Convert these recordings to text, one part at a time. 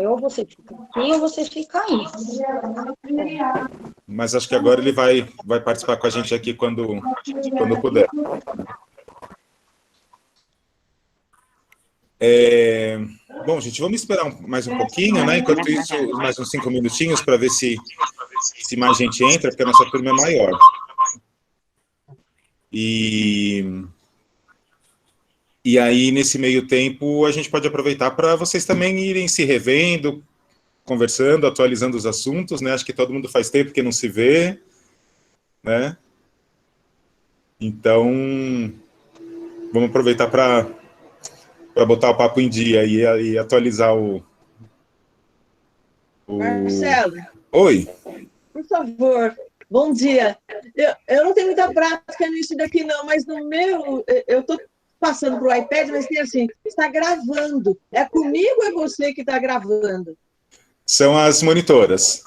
ou você fica aqui ou você fica aí. Mas acho que agora ele vai participar com a gente aqui quando puder. Bom, gente, vamos esperar mais um pouquinho, né? Enquanto isso, mais uns 5 minutinhos para ver se mais gente entra, porque a nossa turma é maior. E aí, nesse meio tempo, a gente pode aproveitar para vocês também irem se revendo, conversando, atualizando os assuntos, né? Acho que todo mundo faz tempo que não se vê, né? Então, vamos aproveitar para botar o papo em dia e atualizar o... Marcelo. Oi. Por favor, bom dia. Eu não tenho muita prática nisso daqui, não, mas no meu, eu estou passando para o iPad, mas tem assim, está gravando. É comigo ou é você que está gravando? São as monitoras.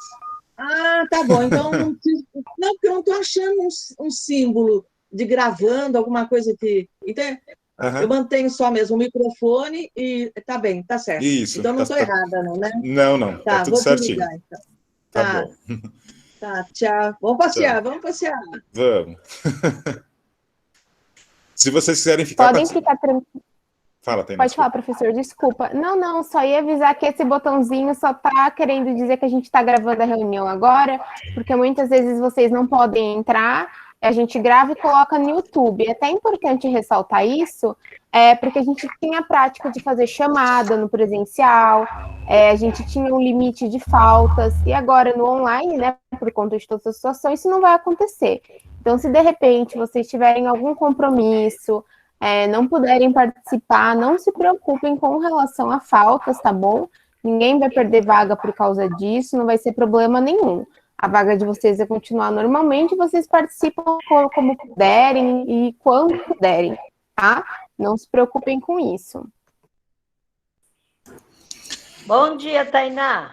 Ah, tá bom. Então, não, porque eu não estou achando um símbolo de gravando, alguma coisa que... Então, eu mantenho só mesmo o microfone e tá bem, tá certo. Isso. Então, não estou errada, não, né? Não. Tá tudo certinho. Ligar, então. Tá bom. Tá, tchau. Vamos passear, Tchau. vamos passear. Vamos. Se vocês quiserem ficar... Podem ficar tranquilos. Fala, Tainá. Pode falar, professor, desculpa. Não, só ia avisar que esse botãozinho só tá querendo dizer que a gente está gravando a reunião agora, porque muitas vezes vocês não podem entrar, a gente grava e coloca no YouTube. É até importante ressaltar isso, porque a gente tinha a prática de fazer chamada no presencial, a gente tinha um limite de faltas, e agora no online, né, por conta de toda essa situação, isso não vai acontecer. Então, se de repente vocês tiverem algum compromisso, não puderem participar, não se preocupem com relação a faltas, tá bom? Ninguém vai perder vaga por causa disso, não vai ser problema nenhum. A vaga de vocês vai continuar normalmente, vocês participam como puderem e quando puderem, tá? Não se preocupem com isso. Bom dia, Tainá.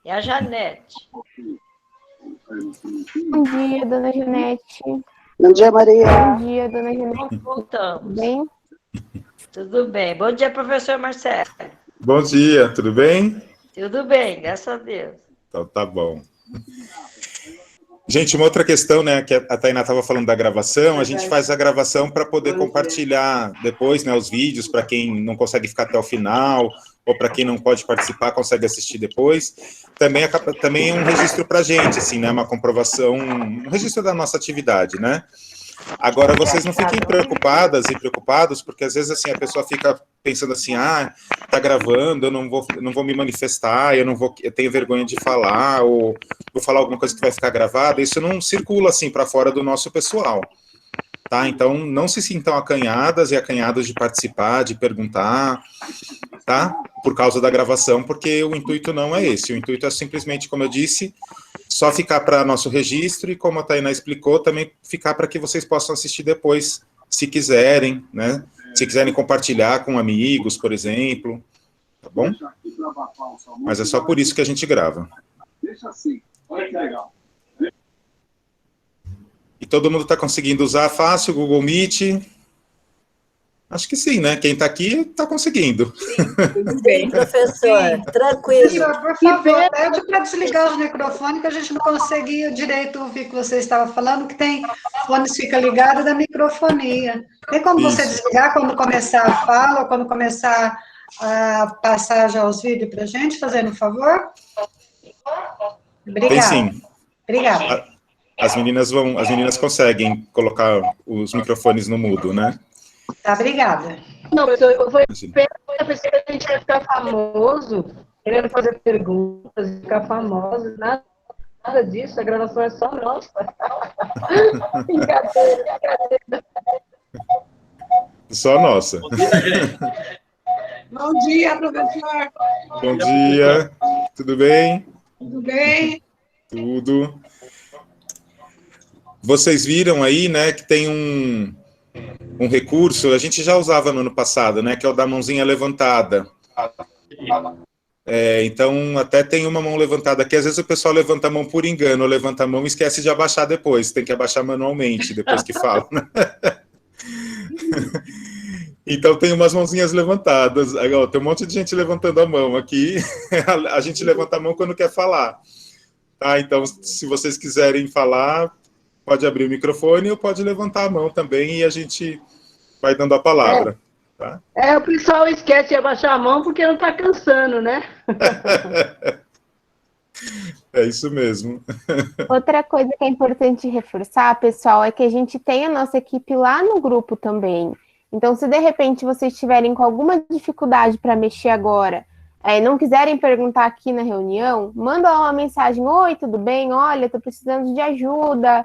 E a Janete? Bom dia, dona Janete. Bom dia, Maria. Bom dia, dona Janete. Voltamos. Tudo bem? Tudo bem. Bom dia, professor Marcelo. Bom dia, tudo bem? Tudo bem, graças a Deus. Então tá bom. Gente, uma outra questão, né, que a Tainá estava falando da gravação, a gente faz a gravação para poder compartilhar depois, né, os vídeos, para quem não consegue ficar até o final, ou para quem não pode participar, consegue assistir depois. Também é um registro para a gente, assim, né, uma comprovação, um registro da nossa atividade, né. Agora, vocês não fiquem preocupadas e preocupados, porque às vezes, assim, a pessoa fica pensando assim, tá gravando, eu não vou me manifestar, eu tenho vergonha de falar, ou vou falar alguma coisa que vai ficar gravada. Isso não circula, assim, para fora do nosso pessoal, tá? Então, não se sintam acanhadas e acanhados de participar, de perguntar, tá? Por causa da gravação, porque o intuito não é esse. O intuito é simplesmente, como eu disse, só ficar para nosso registro e, como a Tainá explicou, também ficar para que vocês possam assistir depois, se quiserem, né? Se quiserem compartilhar com amigos, por exemplo, tá bom? Mas é só por isso que a gente grava. Deixa assim, olha que legal. E todo mundo está conseguindo usar fácil o Google Meet? Acho que sim, né? Quem está aqui está conseguindo. Tudo bem, professor. Tranquilo. Professor, por favor, pede para desligar os microfones, que a gente não conseguia direito ouvir o que você estava falando, que tem fones fica ligado da microfonia. Tem como você desligar quando começar a fala, ou quando começar a passar já os vídeos para a gente, fazendo um favor? Obrigada. Tem sim. Obrigada. As meninas conseguem colocar os microfones no mudo, né? Tá, obrigada. Não, eu vou pensar que a gente vai ficar famoso, querendo fazer perguntas, ficar famoso, nada disso, a gravação é só nossa. Brincadeira. Só nossa. Bom dia, professor. Bom dia. Tudo bem? Tudo bem? Tudo. Vocês viram aí, né, que tem um recurso, a gente já usava no ano passado, né, que é o da mãozinha levantada. Então, até tem uma mão levantada aqui, às vezes o pessoal levanta a mão por engano, ou levanta a mão e esquece de abaixar depois, tem que abaixar manualmente depois que fala. Então tem umas mãozinhas levantadas. Aí, ó, tem um monte de gente levantando a mão aqui. A gente levanta a mão quando quer falar. Tá? Então, se vocês quiserem falar, pode abrir o microfone ou pode levantar a mão também e a gente vai dando a palavra. Tá? O pessoal esquece de abaixar a mão porque não está cansando, né? É isso mesmo. Outra coisa que é importante reforçar, pessoal, é que a gente tem a nossa equipe lá no grupo também. Então, se de repente vocês estiverem com alguma dificuldade para mexer agora, não quiserem perguntar aqui na reunião, manda lá uma mensagem: oi, tudo bem? Olha, estou precisando de ajuda,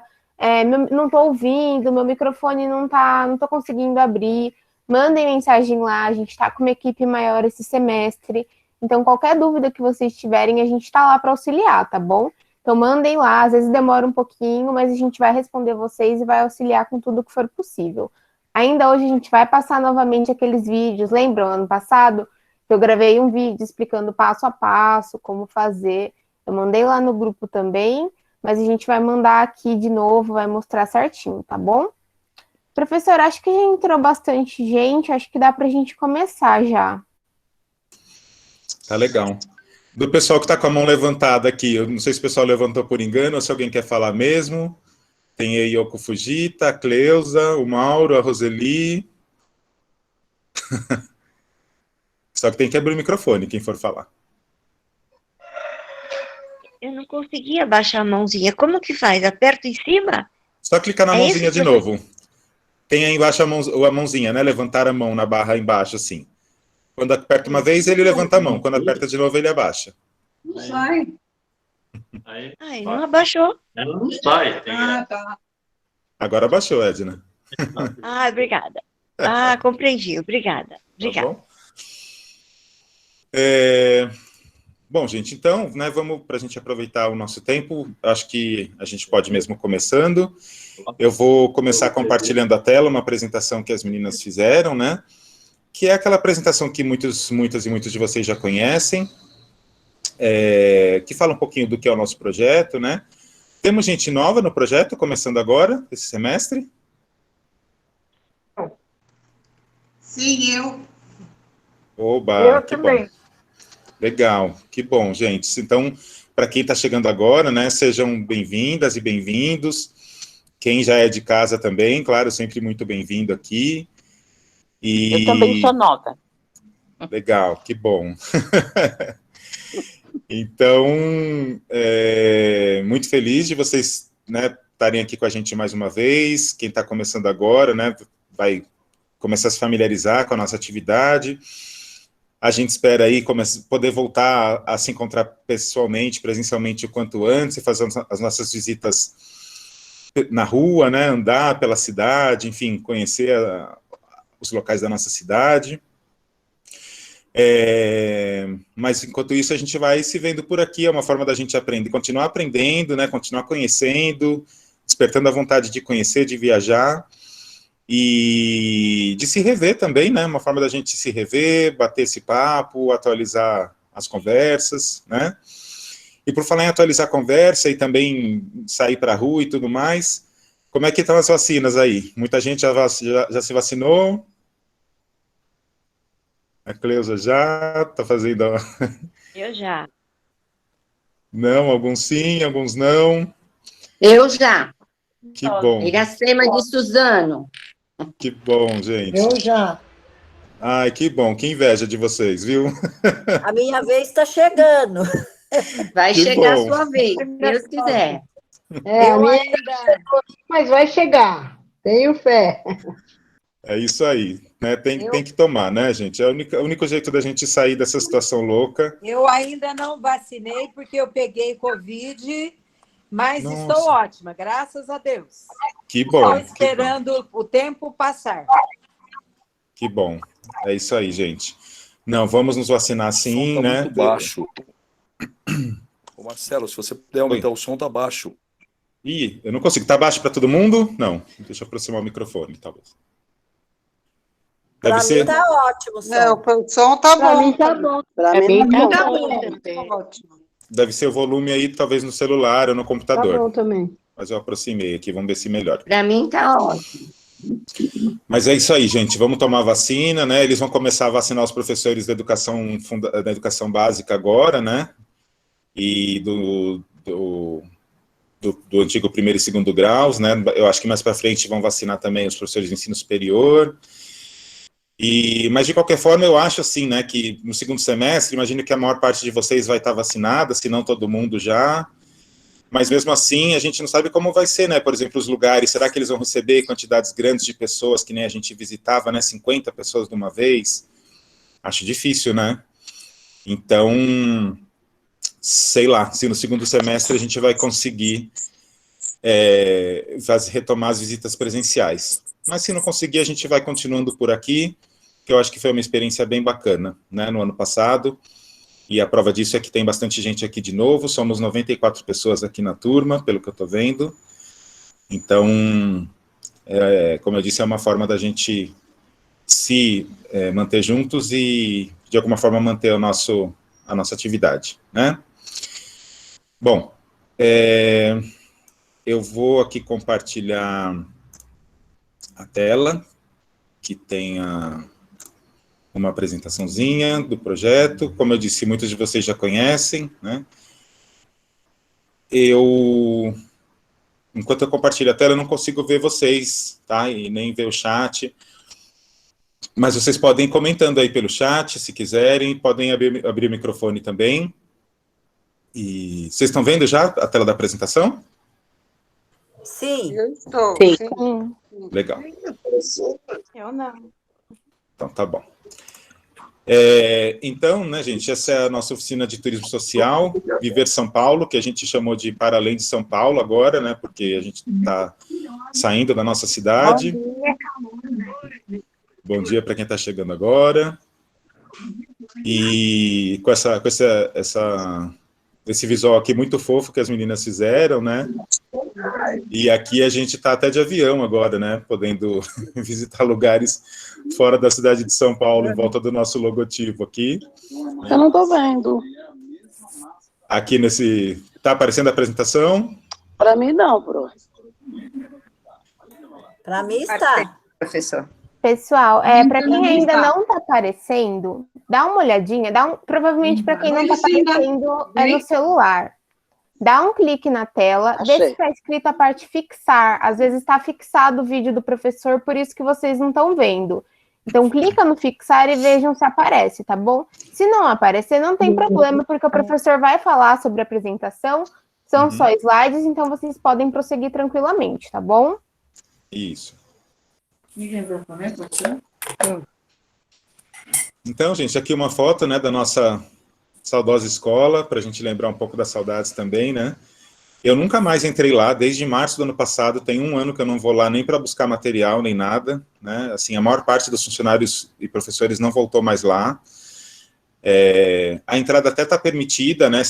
não estou ouvindo, meu microfone não estou conseguindo abrir. Mandem mensagem lá, a gente está com uma equipe maior esse semestre. Então, qualquer dúvida que vocês tiverem, a gente está lá para auxiliar, tá bom? Então, mandem lá, às vezes demora um pouquinho, mas a gente vai responder vocês e vai auxiliar com tudo que for possível. Ainda hoje a gente vai passar novamente aqueles vídeos. Lembram, ano passado, eu gravei um vídeo explicando passo a passo, como fazer. Eu mandei lá no grupo também, mas a gente vai mandar aqui de novo, vai mostrar certinho, tá bom? Professor, acho que já entrou bastante gente, acho que dá para a gente começar já. Tá legal. Do pessoal que está com a mão levantada aqui, eu não sei se o pessoal levantou por engano ou se alguém quer falar mesmo. Tem aí Yoko Fujita, a Cleusa, o Mauro, a Roseli. Só que tem que abrir o microfone, quem for falar. Eu não conseguia baixar a mãozinha. Como que faz? Aperto em cima? Só clicar na mãozinha isso, de novo. Tem aí embaixo a mãozinha, né? Levantar a mão na barra embaixo, assim. Quando aperta uma vez, ele levanta a mão. Quando aperta de novo, ele abaixa. Não sai. Ai, não abaixou. Não sai. Tá. Agora abaixou, Edna. Ah, obrigada. Compreendi. Obrigada. Tá bom? Bom, gente, então, né, vamos, para a gente aproveitar o nosso tempo, acho que a gente pode mesmo começando. Eu vou começar compartilhando a tela, uma apresentação que as meninas fizeram, né, que é aquela apresentação que muitas e muitos de vocês já conhecem, que fala um pouquinho do que é o nosso projeto, né. Temos gente nova no projeto, começando agora, esse semestre? Sim, eu. Oba, Eu que também. bom. Legal, que bom, gente. Então, para quem está chegando agora, né, sejam bem-vindas e bem-vindos. Quem já é de casa também, claro, sempre muito bem-vindo aqui. Eu também sou nova. Legal, que bom. Então, muito feliz de vocês, né, estarem aqui com a gente mais uma vez. Quem está começando agora, né, vai começar a se familiarizar com a nossa atividade. A gente espera aí poder voltar a se encontrar pessoalmente, presencialmente o quanto antes, e fazer as nossas visitas na rua, né, andar pela cidade, enfim, conhecer os locais da nossa cidade. Mas enquanto isso a gente vai se vendo por aqui, é uma forma da gente aprender, continuar aprendendo, né, continuar conhecendo, despertando a vontade de conhecer, de viajar, e de se rever também, né, uma forma da gente se rever, bater esse papo, atualizar as conversas, né, e por falar em atualizar a conversa e também sair para a rua e tudo mais, como é que estão as vacinas aí? Muita gente já se vacinou? A Cleusa já está fazendo... Eu já. Não, alguns sim, alguns não. Eu já. Que bom. Iracema de Suzano. Que bom, gente. Eu já. Ai, que bom, que inveja de vocês, viu? A minha vez está chegando. Vai Que chegar bom. a sua vez, se Deus quiser. A minha mas vai chegar. Tenho fé. É isso aí, né? Tem que tomar, né, gente? É o único jeito da gente sair dessa situação louca. Eu ainda não vacinei porque eu peguei Covid, mas Nossa. estou ótima, graças a Deus. Que bom. Estou esperando o tempo passar. Que bom. É isso aí, gente. Não, vamos nos vacinar sim, O som tá né? muito baixo. Ô Marcelo, se você puder aumentar o som, tá baixo. Ih, eu não consigo. Tá baixo para todo mundo? Não. Deixa eu aproximar o microfone, talvez. Deve Para ser... mim está ótimo o som. Não, o som tá Para bom. mim tá bom. Para mim tá bom. bom. Ótimo. Deve ser o volume aí, talvez no celular ou no Tá computador. bom também. Mas eu aproximei aqui, vamos ver se melhora. Para mim tá ótimo. Mas é isso aí, gente, vamos tomar vacina, né? Eles vão começar a vacinar os professores da educação básica agora, né? E do antigo primeiro e segundo graus, né? Eu acho que mais para frente vão vacinar também os professores de ensino superior. Mas, de qualquer forma, eu acho assim, né, que no segundo semestre, imagino que a maior parte de vocês vai estar vacinada, se não todo mundo já. Mas, mesmo assim, a gente não sabe como vai ser, né? Por exemplo, os lugares, será que eles vão receber quantidades grandes de pessoas, que nem a gente visitava, né? 50 pessoas de uma vez? Acho difícil, né? Então, sei lá, se no segundo semestre a gente vai conseguir retomar as visitas presenciais. Mas se não conseguir, a gente vai continuando por aqui, que eu acho que foi uma experiência bem bacana, né, no ano passado, e a prova disso é que tem bastante gente aqui de novo, somos 94 pessoas aqui na turma, pelo que eu estou vendo, então, como eu disse, é uma forma da gente se manter juntos e, de alguma forma, manter a nossa atividade, né? Bom, eu vou aqui compartilhar a tela, que tem uma apresentaçãozinha do projeto. Como eu disse, muitos de vocês já conhecem, né? Enquanto eu compartilho a tela, eu não consigo ver vocês, tá? E nem ver o chat. Mas vocês podem ir comentando aí pelo chat, se quiserem, podem abrir o microfone também. E vocês estão vendo já a tela da apresentação? Sim. Eu estou. Sim. Legal. Eu não. Então, tá bom. Então, né, gente, essa é a nossa oficina de turismo social, Viver São Paulo, que a gente chamou de Para Além de São Paulo agora, né, porque a gente está saindo da nossa cidade. Bom dia para quem está chegando agora. E com esse visual aqui muito fofo que as meninas fizeram, né? E aqui a gente está até de avião agora, né? Podendo visitar lugares fora da cidade de São Paulo, em volta do nosso logotipo aqui. Eu não estou vendo. Aqui nesse... Está aparecendo a apresentação? Para mim não, Pro. Para mim está, professor. Pessoal, para quem ainda não está aparecendo, dá uma olhadinha, provavelmente para quem não está aparecendo é no celular. Dá um clique na tela, vê se está escrito a parte fixar. Às vezes está fixado o vídeo do professor, por isso que vocês não estão vendo. Então, clica no fixar e vejam se aparece, tá bom? Se não aparecer, não tem problema, porque o professor vai falar sobre a apresentação, são só slides, então vocês podem prosseguir tranquilamente, tá bom? Isso. Então, gente, aqui uma foto, né, da nossa saudosa escola, para a gente lembrar um pouco das saudades também, né? Eu nunca mais entrei lá, desde março do ano passado, tem 1 ano que eu não vou lá nem para buscar material, nem nada, né? Assim, a maior parte dos funcionários e professores não voltou mais lá. A entrada até está permitida, né?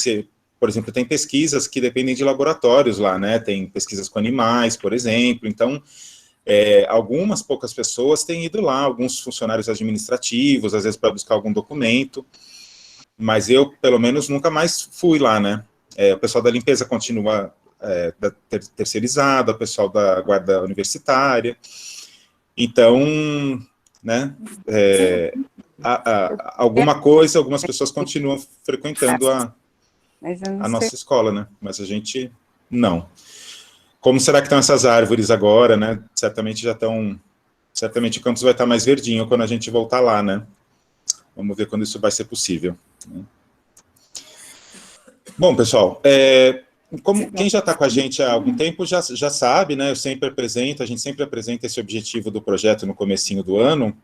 Por exemplo, tem pesquisas que dependem de laboratórios lá, né? Tem pesquisas com animais, por exemplo, então... algumas poucas pessoas têm ido lá, alguns funcionários administrativos, às vezes para buscar algum documento, mas eu, pelo menos, nunca mais fui lá, né? O pessoal da limpeza continua terceirizado, o pessoal da guarda universitária, então, né, algumas pessoas continuam frequentando a nossa escola, né? Mas a gente não. Como será que estão essas árvores agora, né? Certamente o campus vai estar mais verdinho quando a gente voltar lá, né? Vamos ver quando isso vai ser possível. Bom, pessoal, quem já está com a gente há algum tempo já sabe, né? A gente sempre apresenta esse objetivo do projeto no comecinho do ano.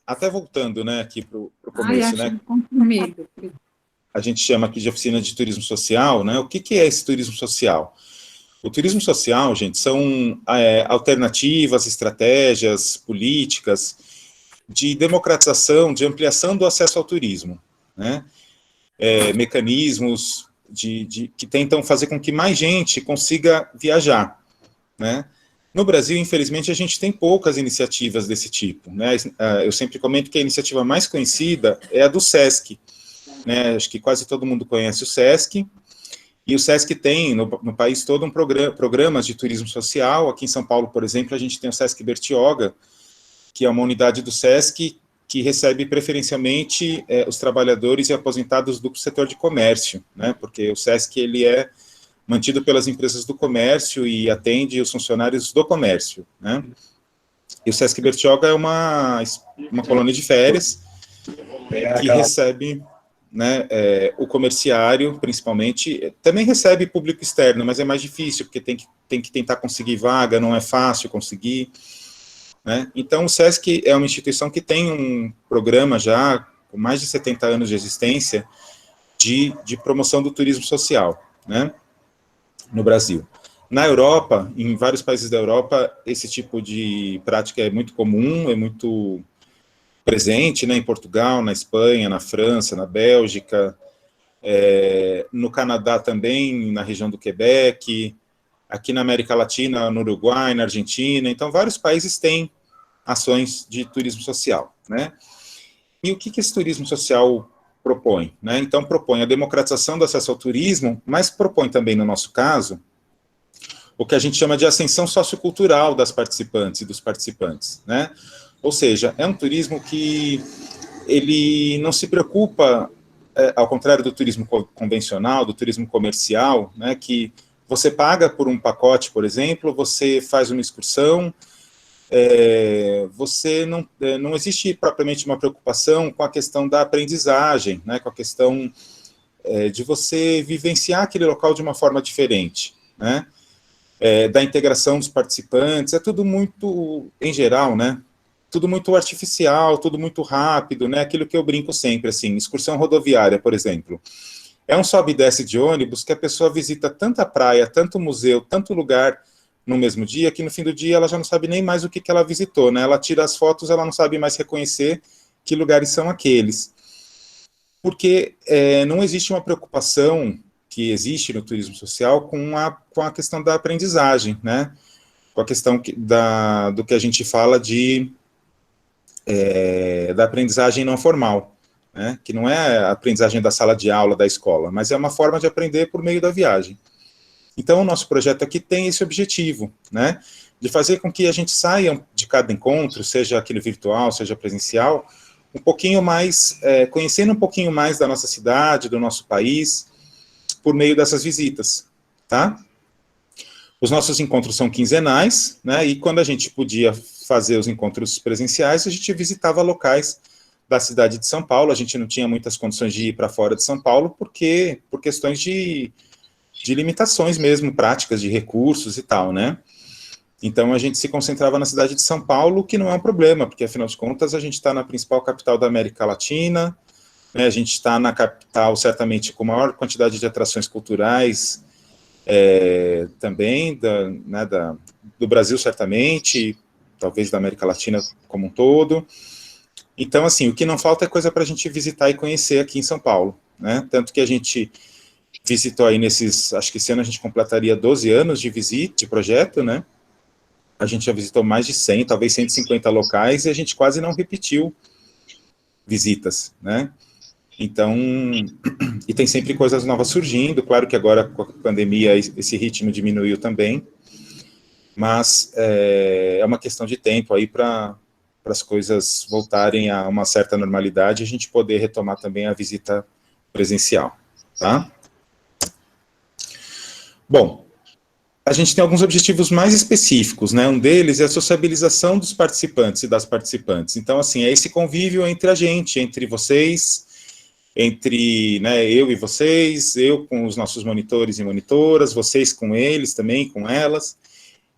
Até voltando, né, aqui para o começo, né? A gente chama aqui de oficina de turismo social, né? O que é esse turismo social? O turismo social, gente, são alternativas, estratégias, políticas de democratização, de ampliação do acesso ao turismo, né? Mecanismos que tentam fazer com que mais gente consiga viajar, né? No Brasil, infelizmente, a gente tem poucas iniciativas desse tipo, né? Eu sempre comento que a iniciativa mais conhecida é a do SESC, né? Acho que quase todo mundo conhece o SESC, E o SESC tem, no país todo, programas de turismo social. Aqui em São Paulo, por exemplo, a gente tem o SESC Bertioga, que é uma unidade do SESC que recebe preferencialmente os trabalhadores e aposentados do setor de comércio, né? Porque o SESC ele é mantido pelas empresas do comércio e atende os funcionários do comércio, né? E o SESC Bertioga é uma colônia de férias que recebe, né, o comerciário, principalmente, também recebe público externo, mas é mais difícil, porque tem que tentar conseguir vaga, não é fácil conseguir, né? Então, o SESC é uma instituição que tem um programa já, com mais de 70 anos de existência, de promoção do turismo social, né, no Brasil. Na Europa, em vários países da Europa, esse tipo de prática é muito comum, é muito presente, né, em Portugal, na Espanha, na França, na Bélgica, no Canadá também, na região do Quebec, aqui na América Latina, no Uruguai, na Argentina. Então, vários países têm ações de turismo social, né? E o que esse turismo social propõe, né? Então, propõe a democratização do acesso ao turismo, mas propõe também, no nosso caso, o que a gente chama de ascensão sociocultural das participantes e dos participantes, né? Ou seja, é um turismo que ele não se preocupa, ao contrário do turismo convencional, do turismo comercial, né, que você paga por um pacote, por exemplo, você faz uma excursão, você não existe propriamente uma preocupação com a questão da aprendizagem, né, com a questão de você vivenciar aquele local de uma forma diferente, né? Da integração dos participantes, é tudo muito, em geral, né, tudo muito artificial, tudo muito rápido, né, aquilo que eu brinco sempre, assim, excursão rodoviária, por exemplo, é um sobe e desce de ônibus que a pessoa visita tanta praia, tanto museu, tanto lugar no mesmo dia, que no fim do dia ela já não sabe nem mais o que ela visitou, né, ela tira as fotos, ela não sabe mais reconhecer que lugares são aqueles, porque não existe uma preocupação que existe no turismo social com a questão da aprendizagem, né? Com a questão do que a gente fala da aprendizagem não formal, né? Que não é a aprendizagem da sala de aula da escola, mas é uma forma de aprender por meio da viagem. Então, o nosso projeto aqui tem esse objetivo, né? De fazer com que a gente saia de cada encontro, seja aquele virtual, seja presencial, um pouquinho mais, conhecendo um pouquinho mais da nossa cidade, do nosso país, por meio dessas visitas, tá? Os nossos encontros são quinzenais, né, e quando a gente podia fazer os encontros presenciais, a gente visitava locais da cidade de São Paulo, a gente não tinha muitas condições de ir para fora de São Paulo, por questões de limitações mesmo, práticas, de recursos e tal, né? Então, a gente se concentrava na cidade de São Paulo, que não é um problema, porque, afinal de contas, a gente está na principal capital da América Latina, né, a gente está na capital, certamente, com maior quantidade de atrações culturais, também, do Brasil, certamente, talvez da América Latina como um todo. Então, assim, o que não falta é coisa para a gente visitar e conhecer aqui em São Paulo, né? Tanto que a gente visitou aí acho que esse ano a gente completaria 12 anos de visita, de projeto, né? A gente já visitou mais de 100, talvez 150 locais, e a gente quase não repetiu visitas, né? Então, e tem sempre coisas novas surgindo, claro que agora com a pandemia esse ritmo diminuiu também, mas é uma questão de tempo aí para as coisas voltarem a uma certa normalidade e a gente poder retomar também a visita presencial, tá? Bom, a gente tem alguns objetivos mais específicos, né? Um deles é a sociabilização dos participantes e das participantes. Então, assim, é esse convívio entre a gente, entre vocês, entre, né, eu e vocês, eu com os nossos monitores e monitoras, vocês com eles também, com elas.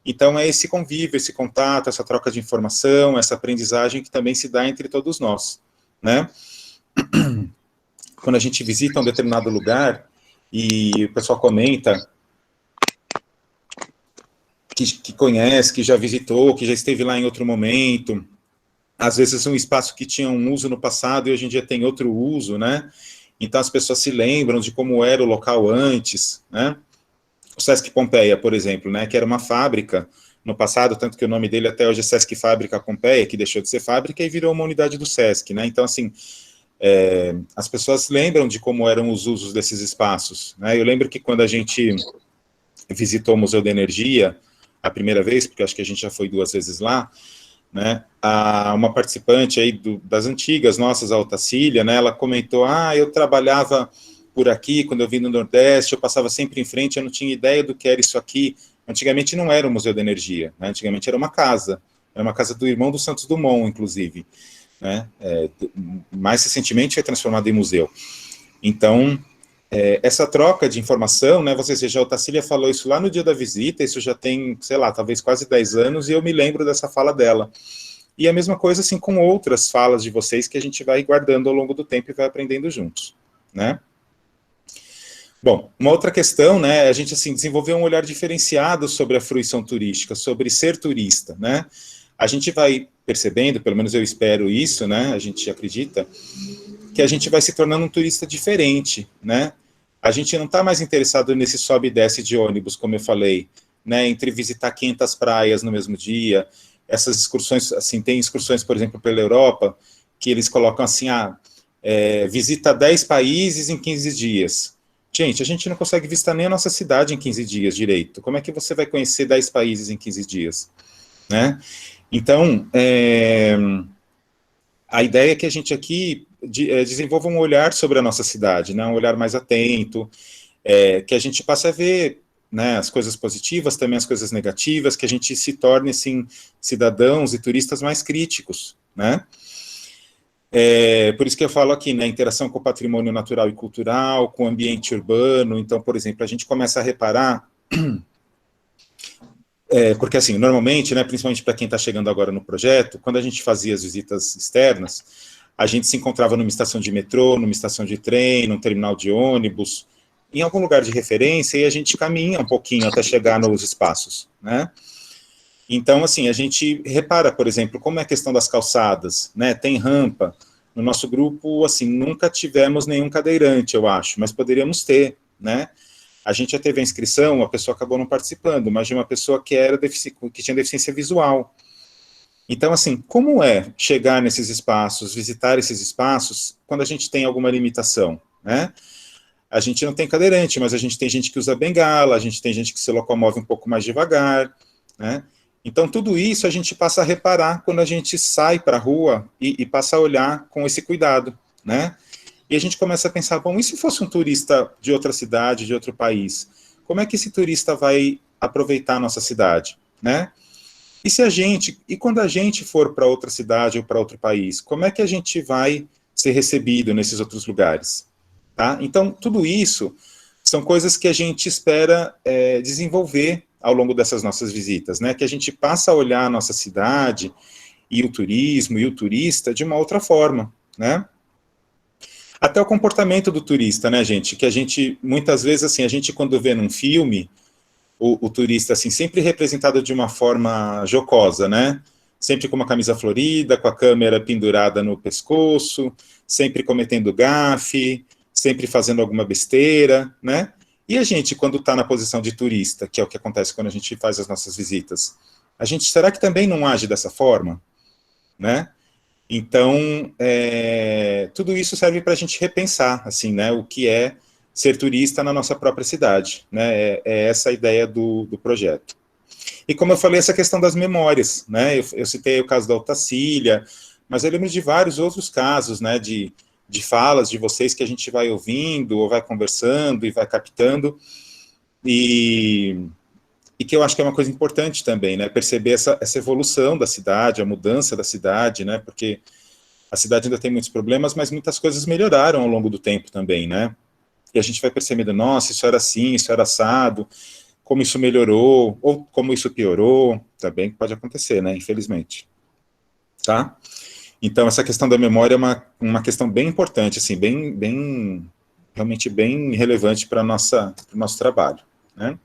Então, é esse convívio, esse contato, essa troca de informação, essa aprendizagem que também se dá entre todos nós, né? Quando a gente visita um determinado lugar e o pessoal comenta que conhece, que já visitou, que já esteve lá em outro momento, às vezes um espaço que tinha um uso no passado e hoje em dia tem outro uso, né? Então as pessoas se lembram de como era o local antes, né? O Sesc Pompeia, por exemplo, né, que era uma fábrica no passado, tanto que o nome dele até hoje é Sesc Fábrica Pompeia, que deixou de ser fábrica e virou uma unidade do Sesc, né? Então, assim, as pessoas lembram de como eram os usos desses espaços, né? Eu lembro que quando a gente visitou o Museu da Energia, a primeira vez, porque acho que a gente já foi 2 vezes lá, né, uma participante aí das antigas nossas, a Otacília, né, ela comentou, eu trabalhava por aqui, quando eu vim no Nordeste, eu passava sempre em frente, eu não tinha ideia do que era isso aqui. Antigamente não era o Museu da Energia, né, antigamente era uma casa do irmão do Santos Dumont, inclusive, né, mais recentemente foi transformado em museu. Então, essa troca de informação, né, você veja, a Otacília falou isso lá no dia da visita, isso já tem, sei lá, talvez quase 10 anos, e eu me lembro dessa fala dela. E a mesma coisa, assim, com outras falas de vocês que a gente vai guardando ao longo do tempo e vai aprendendo juntos, né. Bom, uma outra questão, né, a gente, assim, desenvolveu um olhar diferenciado sobre a fruição turística, sobre ser turista, né. A gente vai percebendo, pelo menos eu espero isso, né, a gente acredita, que a gente vai se tornando um turista diferente, né? A gente não está mais interessado nesse sobe e desce de ônibus, como eu falei, né? Entre visitar 500 praias no mesmo dia, essas excursões, assim, tem excursões, por exemplo, pela Europa, que eles colocam assim, visita 10 países em 15 dias. Gente, a gente não consegue visitar nem a nossa cidade em 15 dias direito. Como é que você vai conhecer 10 países em 15 dias? Né? Então, a ideia é que a gente aqui desenvolva um olhar sobre a nossa cidade, né, um olhar mais atento, que a gente passe a ver, né, as coisas positivas, também as coisas negativas, que a gente se torne, assim, cidadãos e turistas mais críticos, né. Por isso que eu falo aqui, né, interação com o patrimônio natural e cultural, com o ambiente urbano. Então, por exemplo, a gente começa a reparar, porque assim, normalmente, né, principalmente para quem está chegando agora no projeto, quando a gente fazia as visitas externas, a gente se encontrava numa estação de metrô, numa estação de trem, num terminal de ônibus, em algum lugar de referência, e a gente caminha um pouquinho até chegar nos espaços, né? Então, assim, a gente repara, por exemplo, como é a questão das calçadas, né? Tem rampa. No nosso grupo, assim, nunca tivemos nenhum cadeirante, eu acho, mas poderíamos ter, né? A gente já teve a inscrição, a pessoa acabou não participando, mas de uma pessoa que tinha deficiência visual. Então, assim, como é chegar nesses espaços, visitar esses espaços, quando a gente tem alguma limitação, né? A gente não tem cadeirante, mas a gente tem gente que usa bengala, a gente tem gente que se locomove um pouco mais devagar, né? Então, tudo isso a gente passa a reparar quando a gente sai para a rua e passa a olhar com esse cuidado, né? E a gente começa a pensar, bom, e se fosse um turista de outra cidade, de outro país? Como é que esse turista vai aproveitar a nossa cidade, né? E quando a gente for para outra cidade ou para outro país, como é que a gente vai ser recebido nesses outros lugares? Tá? Então, tudo isso são coisas que a gente espera desenvolver ao longo dessas nossas visitas, né? Que a gente passa a olhar a nossa cidade e o turismo e o turista de uma outra forma, né? Até o comportamento do turista, né, gente? Que a gente, muitas vezes, assim, a gente quando vê num filme, o turista, assim, sempre representado de uma forma jocosa, né? Sempre com uma camisa florida, com a câmera pendurada no pescoço, sempre cometendo gafe, sempre fazendo alguma besteira, né? E a gente, quando está na posição de turista, que é o que acontece quando a gente faz as nossas visitas, a gente, será que também não age dessa forma? Né? Então, tudo isso serve para a gente repensar, assim, né, o que é ser turista na nossa própria cidade, né, é essa a ideia do projeto. E como eu falei, essa questão das memórias, né, eu citei o caso da Otacília, mas eu lembro de vários outros casos, né, de falas de vocês que a gente vai ouvindo, ou vai conversando, e vai captando, e que eu acho que é uma coisa importante também, né, perceber essa evolução da cidade, a mudança da cidade, né, porque a cidade ainda tem muitos problemas, mas muitas coisas melhoraram ao longo do tempo também, né, e a gente vai percebendo, nossa, isso era assim, isso era assado, como isso melhorou, ou como isso piorou, também pode acontecer, né, infelizmente, tá? Então, essa questão da memória é uma questão bem importante, assim, realmente bem relevante para o nosso trabalho, né?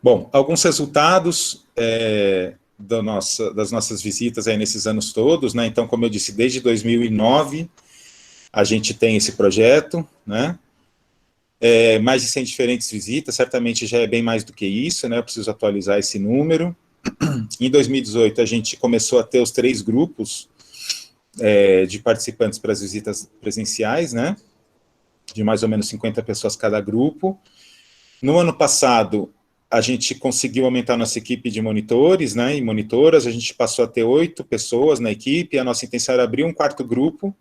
Bom, alguns resultados das nossas visitas aí nesses anos todos, né? Então, como eu disse, desde 2009 a gente tem esse projeto, né? Mais de 100 diferentes visitas, certamente já é bem mais do que isso, né? Eu preciso atualizar esse número. Em 2018 a gente começou a ter os 3 grupos de participantes para as visitas presenciais, né? De mais ou menos 50 pessoas cada grupo. No ano passado, a gente conseguiu aumentar a nossa equipe de monitores, né, e monitoras, a gente passou a ter 8 pessoas na equipe, a nossa intenção era abrir um quarto grupo.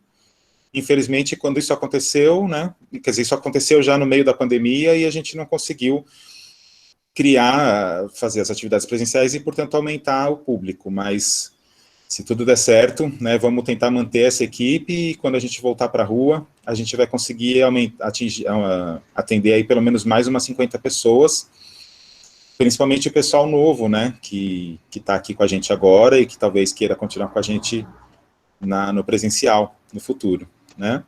Infelizmente, quando isso aconteceu, né, quer dizer, isso aconteceu já no meio da pandemia e a gente não conseguiu fazer as atividades presenciais e, portanto, aumentar o público, mas se tudo der certo, né, vamos tentar manter essa equipe e quando a gente voltar para a rua, a gente vai conseguir atender aí pelo menos mais umas 50 pessoas, principalmente o pessoal novo, né, que está aqui com a gente agora e que talvez queira continuar com a gente no presencial, no futuro, né.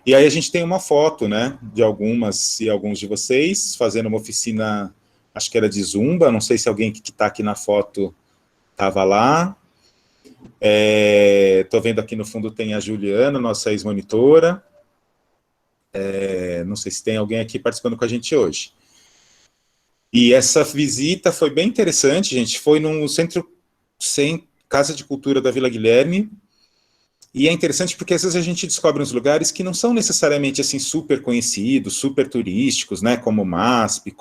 E aí a gente tem uma foto, né, de algumas e alguns de vocês fazendo uma oficina, acho que era de Zumba, não sei se alguém que está aqui na foto estava lá. Estou vendo aqui no fundo tem a Juliana, nossa ex-monitora. Não sei se tem alguém aqui participando com a gente hoje. E essa visita foi bem interessante, gente. Foi no Casa de Cultura da Vila Guilherme. E é interessante porque às vezes a gente descobre uns lugares que não são necessariamente assim super conhecidos, super turísticos, né? Como o MASP,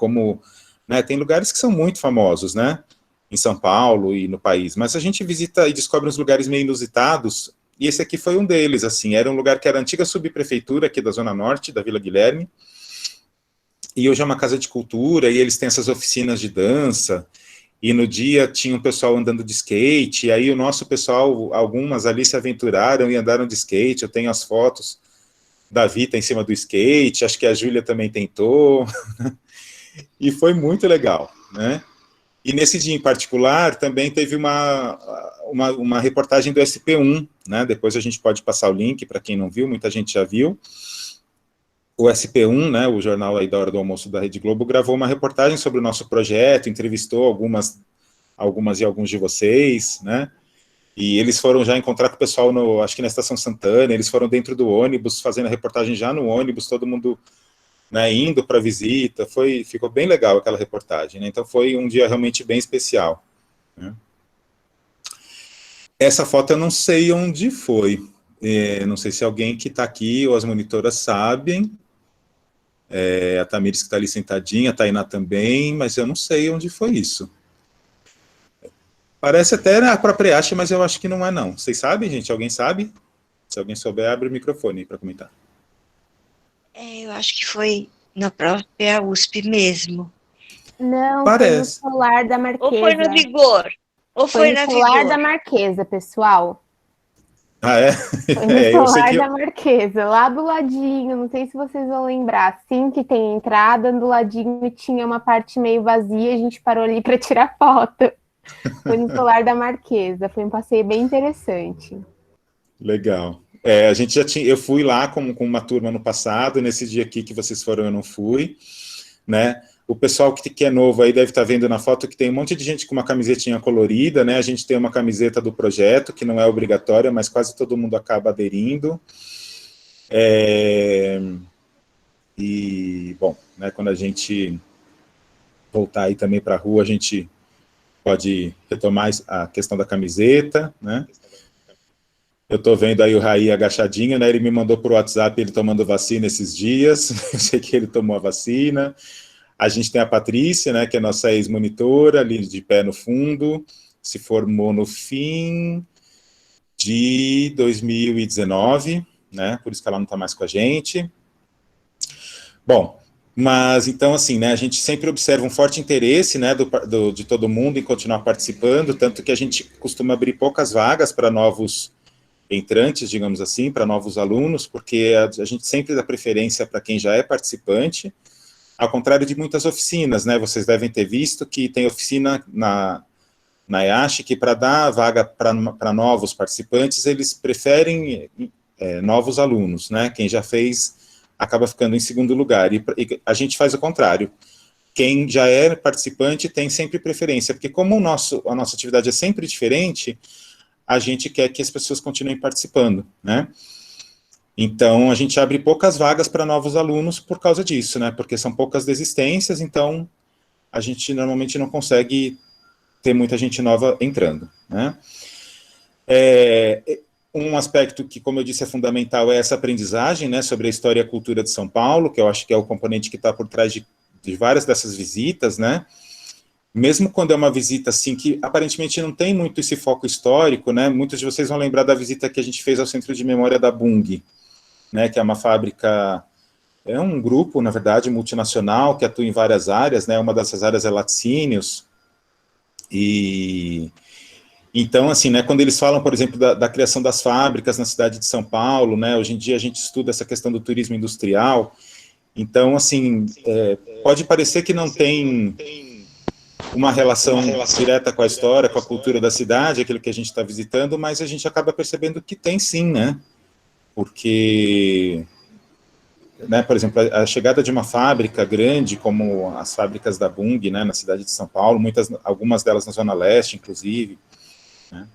né, tem lugares que são muito famosos, né? Em São Paulo e no país. Mas a gente visita e descobre uns lugares meio inusitados. E esse aqui foi um deles, assim. Era um lugar que era a antiga subprefeitura aqui da Zona Norte, da Vila Guilherme. E hoje é uma casa de cultura, e eles têm essas oficinas de dança, e no dia tinha um pessoal andando de skate, e aí o nosso pessoal, algumas ali se aventuraram e andaram de skate, eu tenho as fotos da Vita em cima do skate, acho que a Júlia também tentou, e foi muito legal, né? E nesse dia em particular, também teve uma reportagem do SP1, né? Depois a gente pode passar o link, para quem não viu, muita gente já viu. O SP1, né, o jornal aí da hora do almoço da Rede Globo, gravou uma reportagem sobre o nosso projeto, entrevistou algumas e alguns de vocês, né, e eles foram já encontrar com o pessoal, acho que na Estação Santana, eles foram dentro do ônibus, fazendo a reportagem já no ônibus, todo mundo, né, indo para a visita, ficou bem legal aquela reportagem, né, então foi um dia realmente bem especial, né. Essa foto eu não sei onde foi, não sei se alguém que está aqui ou as monitoras sabem. A Tamires que está ali sentadinha, a Tainá também, mas eu não sei onde foi isso. Parece até a própria haste, mas eu acho que não é não. Vocês sabem, gente? Alguém sabe? Se alguém souber, abre o microfone para comentar. Eu acho que foi na própria USP mesmo. Não, parece. Foi no Solar da Marquesa. Ou foi no Vigor. Ou foi na no Solar Vigor. da Marquesa, pessoal. Ah, é? Foi no Solar da Marquesa, lá do ladinho, não sei se vocês vão lembrar, assim que tem entrada, do ladinho tinha uma parte meio vazia, a gente parou ali para tirar foto. Foi no Solar da Marquesa, foi um passeio bem interessante. Legal. A gente já tinha, eu fui lá com uma turma no passado, nesse dia aqui que vocês foram eu não fui, né? O pessoal que é novo aí deve estar vendo na foto que tem um monte de gente com uma camisetinha colorida, né? A gente tem uma camiseta do projeto, que não é obrigatória, mas quase todo mundo acaba aderindo. E, bom, né, quando a gente voltar aí também para a rua, a gente pode retomar a questão da camiseta, né? Eu estou vendo aí o Raí agachadinho, né? Ele me mandou por WhatsApp ele tomando vacina esses dias. Eu sei que ele tomou a vacina. A gente tem a Patrícia, né, que é nossa ex-monitora, ali de pé no fundo, se formou no fim de 2019, né, por isso que ela não está mais com a gente. Bom, mas então assim, né, a gente sempre observa um forte interesse, né, de todo mundo em continuar participando, tanto que a gente costuma abrir poucas vagas para novos entrantes, digamos assim, para novos alunos, porque a gente sempre dá preferência para quem já é participante, ao contrário de muitas oficinas, né? Vocês devem ter visto que tem oficina na IASH que para dar vaga para novos participantes, eles preferem novos alunos, né? Quem já fez acaba ficando em segundo lugar. E a gente faz o contrário. Quem já é participante tem sempre preferência, porque como a nossa atividade é sempre diferente, a gente quer que as pessoas continuem participando, né? Então, a gente abre poucas vagas para novos alunos por causa disso, né? Porque são poucas desistências, então a gente normalmente não consegue ter muita gente nova entrando, né? um aspecto que, como eu disse, é fundamental é essa aprendizagem, né, sobre a história e a cultura de São Paulo, que eu acho que é o componente que está por trás de várias dessas visitas, né, mesmo quando é uma visita, assim, que aparentemente não tem muito esse foco histórico, né, muitos de vocês vão lembrar da visita que a gente fez ao Centro de Memória da Bung, né, que é uma fábrica, é um grupo, na verdade, multinacional, que atua em várias áreas, né, uma dessas áreas é laticínios, e então, assim, né, quando eles falam, por exemplo, da criação das fábricas na cidade de São Paulo, né, hoje em dia a gente estuda essa questão do turismo industrial, então, assim, pode parecer que não tem uma relação direta com a história, com a cultura da cidade, aquilo que a gente está visitando, mas a gente acaba percebendo que tem sim, né, porque, né, por exemplo, a chegada de uma fábrica grande, como as fábricas da Bung, né, na cidade de São Paulo, algumas delas na Zona Leste, inclusive, né,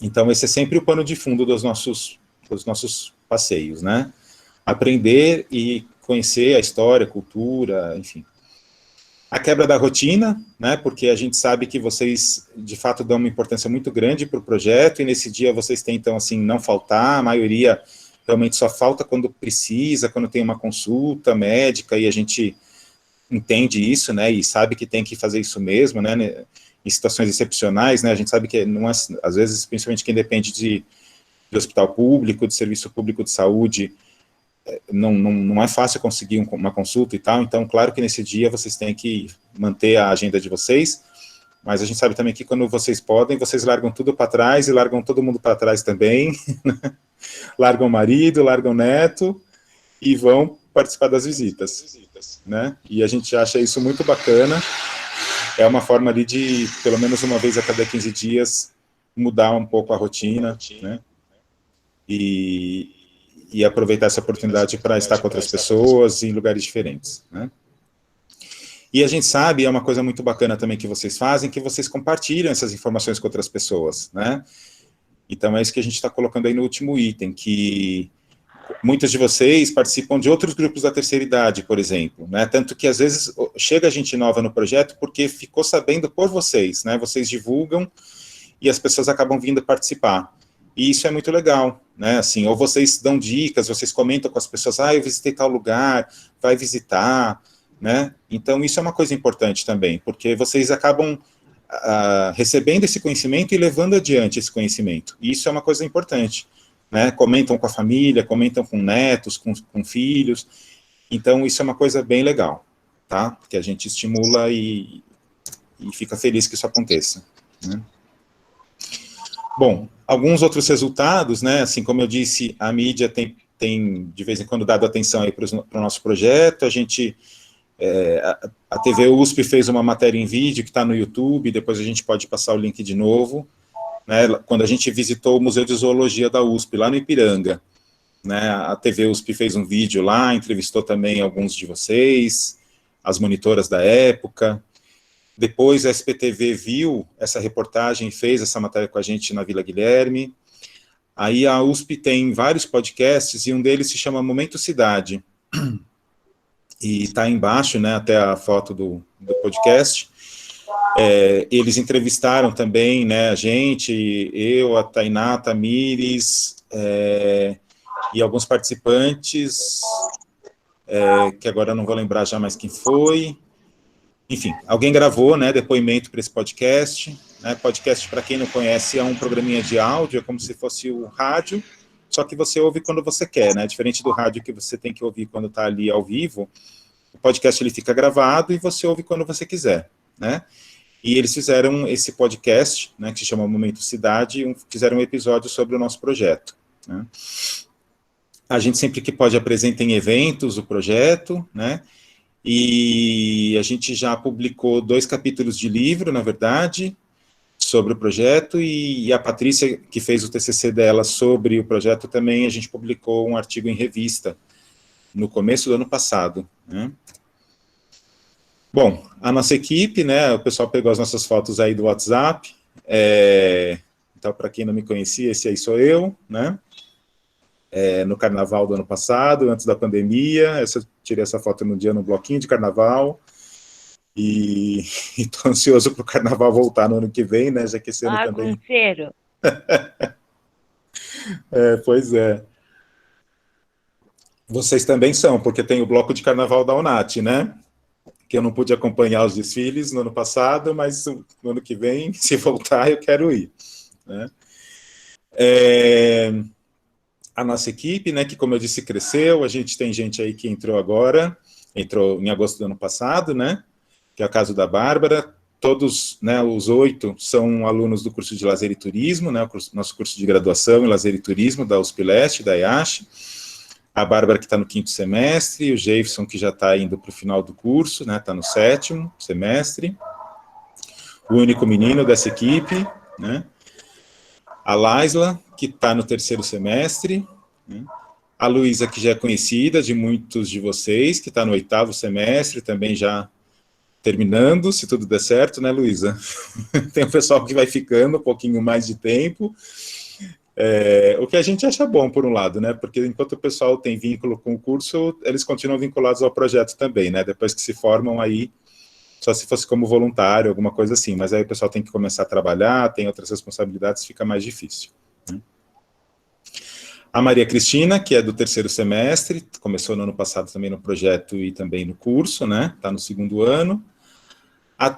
então esse é sempre o pano de fundo dos nossos passeios, né, aprender e conhecer a história, a cultura, enfim. A quebra da rotina, né, porque a gente sabe que vocês, de fato, dão uma importância muito grande para o projeto, e nesse dia vocês tentam, assim, não faltar, a maioria realmente só falta quando precisa, quando tem uma consulta médica, e a gente entende isso, né, e sabe que tem que fazer isso mesmo, né, em situações excepcionais, né, a gente sabe que, não é, às vezes, principalmente quem depende de hospital público, de serviço público de saúde, não é fácil conseguir uma consulta e tal, então, claro que nesse dia vocês têm que manter a agenda de vocês, mas a gente sabe também que quando vocês podem, vocês largam tudo para trás e largam todo mundo para trás também, largam o marido, largam o neto e vão participar das visitas, né? E a gente acha isso muito bacana, é uma forma ali de, pelo menos uma vez a cada 15 dias, mudar um pouco a rotina, né? E aproveitar essa oportunidade para estar com outras pessoas em lugares diferentes, né? E a gente sabe, é uma coisa muito bacana também que vocês fazem, que vocês compartilham essas informações com outras pessoas, né? Então é isso que a gente está colocando aí no último item, que muitos de vocês participam de outros grupos da terceira idade, por exemplo, né? Tanto que às vezes chega gente nova no projeto porque ficou sabendo por vocês, né? Vocês divulgam e as pessoas acabam vindo participar. E isso é muito legal, né, assim, ou vocês dão dicas, vocês comentam com as pessoas, eu visitei tal lugar, vai visitar, né, então isso é uma coisa importante também, porque vocês acabam recebendo esse conhecimento e levando adiante esse conhecimento, e isso é uma coisa importante, né, comentam com a família, comentam com netos, com filhos, então isso é uma coisa bem legal, tá, que a gente estimula e fica feliz que isso aconteça, né. Bom, alguns outros resultados, né, assim como eu disse, a mídia tem de vez em quando dado atenção aí para o nosso projeto, a gente, a TV USP fez uma matéria em vídeo que está no YouTube, depois a gente pode passar o link de novo, né, quando a gente visitou o Museu de Zoologia da USP, lá no Ipiranga, né, a TV USP fez um vídeo lá, entrevistou também alguns de vocês, as monitoras da época. Depois a SPTV viu essa reportagem e fez essa matéria com a gente na Vila Guilherme. Aí a USP tem vários podcasts e um deles se chama Momento Cidade. E está embaixo, né, até a foto do podcast. Eles entrevistaram também, né, a gente, eu, a Tainá, a Tamires, e alguns participantes, que agora eu não vou lembrar já mais quem foi. Enfim, alguém gravou, né, depoimento para esse podcast, né, podcast, para quem não conhece, é um programinha de áudio, é como se fosse o rádio, só que você ouve quando você quer, né, diferente do rádio que você tem que ouvir quando está ali ao vivo, o podcast ele fica gravado e você ouve quando você quiser, né, e eles fizeram esse podcast, né, que se chama Momento Cidade, fizeram um episódio sobre o nosso projeto, né. A gente sempre que pode apresenta em eventos o projeto, né, e a gente já publicou 2 capítulos de livro, na verdade, sobre o projeto, e a Patrícia, que fez o TCC dela sobre o projeto também, a gente publicou um artigo em revista, no começo do ano passado, né. Bom, a nossa equipe, né, o pessoal pegou as nossas fotos aí do WhatsApp, então, para quem não me conhecia, esse aí sou eu, né, no carnaval do ano passado, antes da pandemia, tirei essa foto no dia no bloquinho de carnaval, e estou ansioso para o carnaval voltar no ano que vem, né, já que esse ano também... Pois é. Vocês também são, porque tem o bloco de carnaval da UNAT, né? Que eu não pude acompanhar os desfiles no ano passado, mas no ano que vem, se voltar, eu quero ir, né? A nossa equipe, né, que como eu disse, cresceu, a gente tem gente aí que entrou agora, entrou em agosto do ano passado, né, que é o caso da Bárbara, todos, né, os 8 são alunos do curso de Lazer e Turismo, né, nosso curso de graduação em Lazer e Turismo da USP Leste, da IASH, a Bárbara que está no 5º semestre, o Jefferson que já está indo para o final do curso, né, está no 7º semestre, o único menino dessa equipe, né, a Laisla, que está no 3º semestre, né? A Luísa, que já é conhecida de muitos de vocês, que está no 8º semestre, também já terminando, se tudo der certo, né, Luísa? Tem o pessoal que vai ficando um pouquinho mais de tempo, o que a gente acha bom, por um lado, né, porque enquanto o pessoal tem vínculo com o curso, eles continuam vinculados ao projeto também, né, depois que se formam aí, só se fosse como voluntário, alguma coisa assim, mas aí o pessoal tem que começar a trabalhar, tem outras responsabilidades, fica mais difícil, né? A Maria Cristina, que é do 3º semestre, começou no ano passado também no projeto e também no curso, né, está no 2º ano. A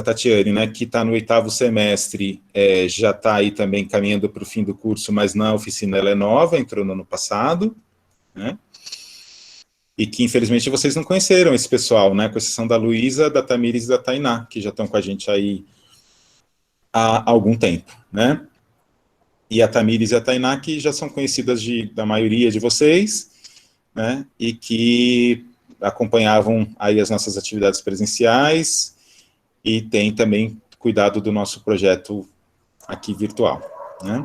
Tatiane, né, que está no 8º semestre, já está aí também caminhando para o fim do curso, mas na oficina ela é nova, entrou no ano passado, né, e que, infelizmente, vocês não conheceram esse pessoal, né, com exceção da Luísa, da Tamires e da Tainá, que já estão com a gente aí há algum tempo, né, e a Tamires e a Tainá, que já são conhecidas da maioria de vocês, né, e que acompanhavam aí as nossas atividades presenciais, e tem também cuidado do nosso projeto aqui virtual, né.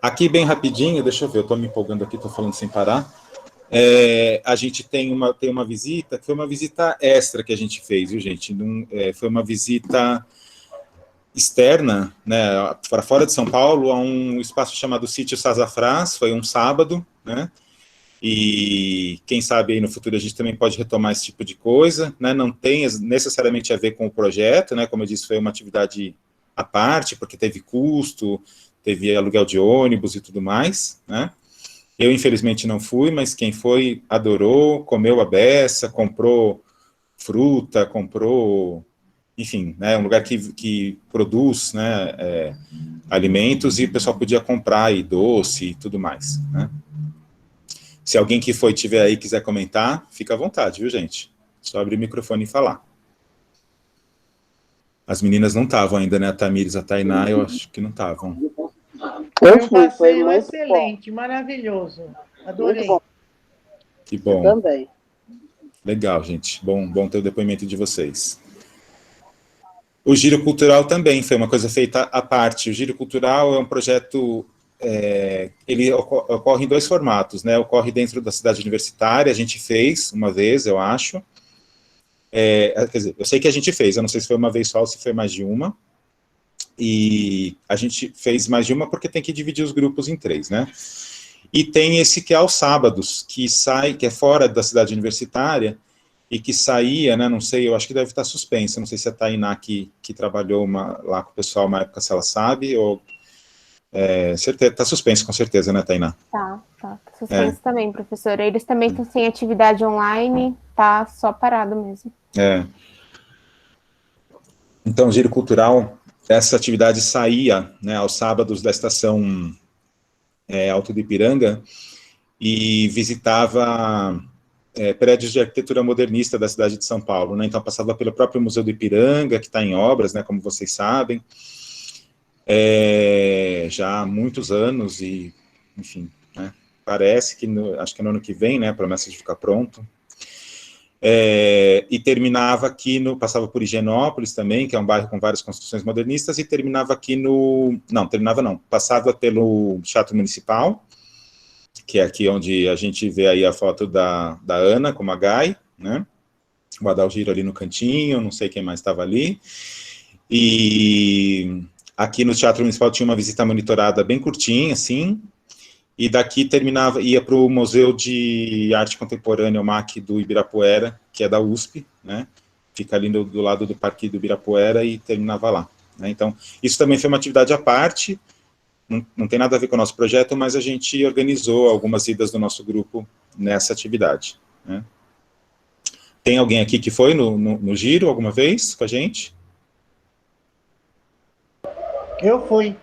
Aqui, bem rapidinho, deixa eu ver, eu estou me empolgando aqui, estou falando sem parar. A gente tem uma visita, que foi uma visita extra que a gente fez, viu, gente? Foi uma visita externa, né, para fora de São Paulo, a um espaço chamado Sítio Sazafrás, foi um sábado, né, e quem sabe aí no futuro a gente também pode retomar esse tipo de coisa, né, não tem necessariamente a ver com o projeto, né, como eu disse, foi uma atividade à parte, porque teve custo, teve aluguel de ônibus e tudo mais, né. Eu, infelizmente, não fui, mas quem foi adorou, comeu a beça, comprou fruta, comprou, enfim, né, um lugar que produz, né, alimentos, e o pessoal podia comprar aí doce e tudo mais, né. Se alguém que foi tiver aí quiser comentar, fica à vontade, viu, gente? Só abrir o microfone e falar. As meninas não estavam ainda, né, a Tamires, a Tainá, eu acho que não estavam. Foi um passeio excelente, maravilhoso. Adorei. Muito bom. Que bom. Eu também. Legal, gente. Bom ter o depoimento de vocês. O Giro Cultural também foi uma coisa feita à parte. O Giro Cultural é um projeto, ele ocorre em 2 formatos, né? Ocorre dentro da cidade universitária, a gente fez uma vez, eu acho. Quer dizer, eu sei que a gente fez, eu não sei se foi uma vez só ou se foi mais de uma. E a gente fez mais de uma porque tem que dividir os grupos em 3, né? E tem esse que é aos sábados, que é fora da cidade universitária, e que saía, né, não sei, eu acho que deve estar suspensa, não sei se a Tainá que trabalhou lá com o pessoal uma época, se ela sabe, ou... está suspenso, com certeza, né, Tainá? Tá suspenso também, professora. Eles também estão sem atividade online, tá só parado mesmo. Então, Giro Cultural, essa atividade saía, né, aos sábados da estação Alto do Ipiranga, e visitava prédios de arquitetura modernista da cidade de São Paulo, né, então passava pelo próprio Museu do Ipiranga, que está em obras, né, como vocês sabem, já há muitos anos, e, enfim, né, parece que, acho que no ano que vem, né, promessa de ficar pronto, e terminava aqui passava por Higienópolis também, que é um bairro com várias construções modernistas, e terminava aqui passava pelo Teatro Municipal, que é aqui onde a gente vê aí a foto da Ana, como a Gai, né, o Adalgiro ali no cantinho, não sei quem mais estava ali, e aqui no Teatro Municipal tinha uma visita monitorada bem curtinha, assim, e daqui ia para o Museu de Arte Contemporânea, o MAC do Ibirapuera, que é da USP, né, fica ali do lado do Parque do Ibirapuera, e terminava lá, né, então, isso também foi uma atividade à parte, não tem nada a ver com o nosso projeto, mas a gente organizou algumas idas do nosso grupo nessa atividade, né? Tem alguém aqui que foi no giro alguma vez com a gente? Eu fui.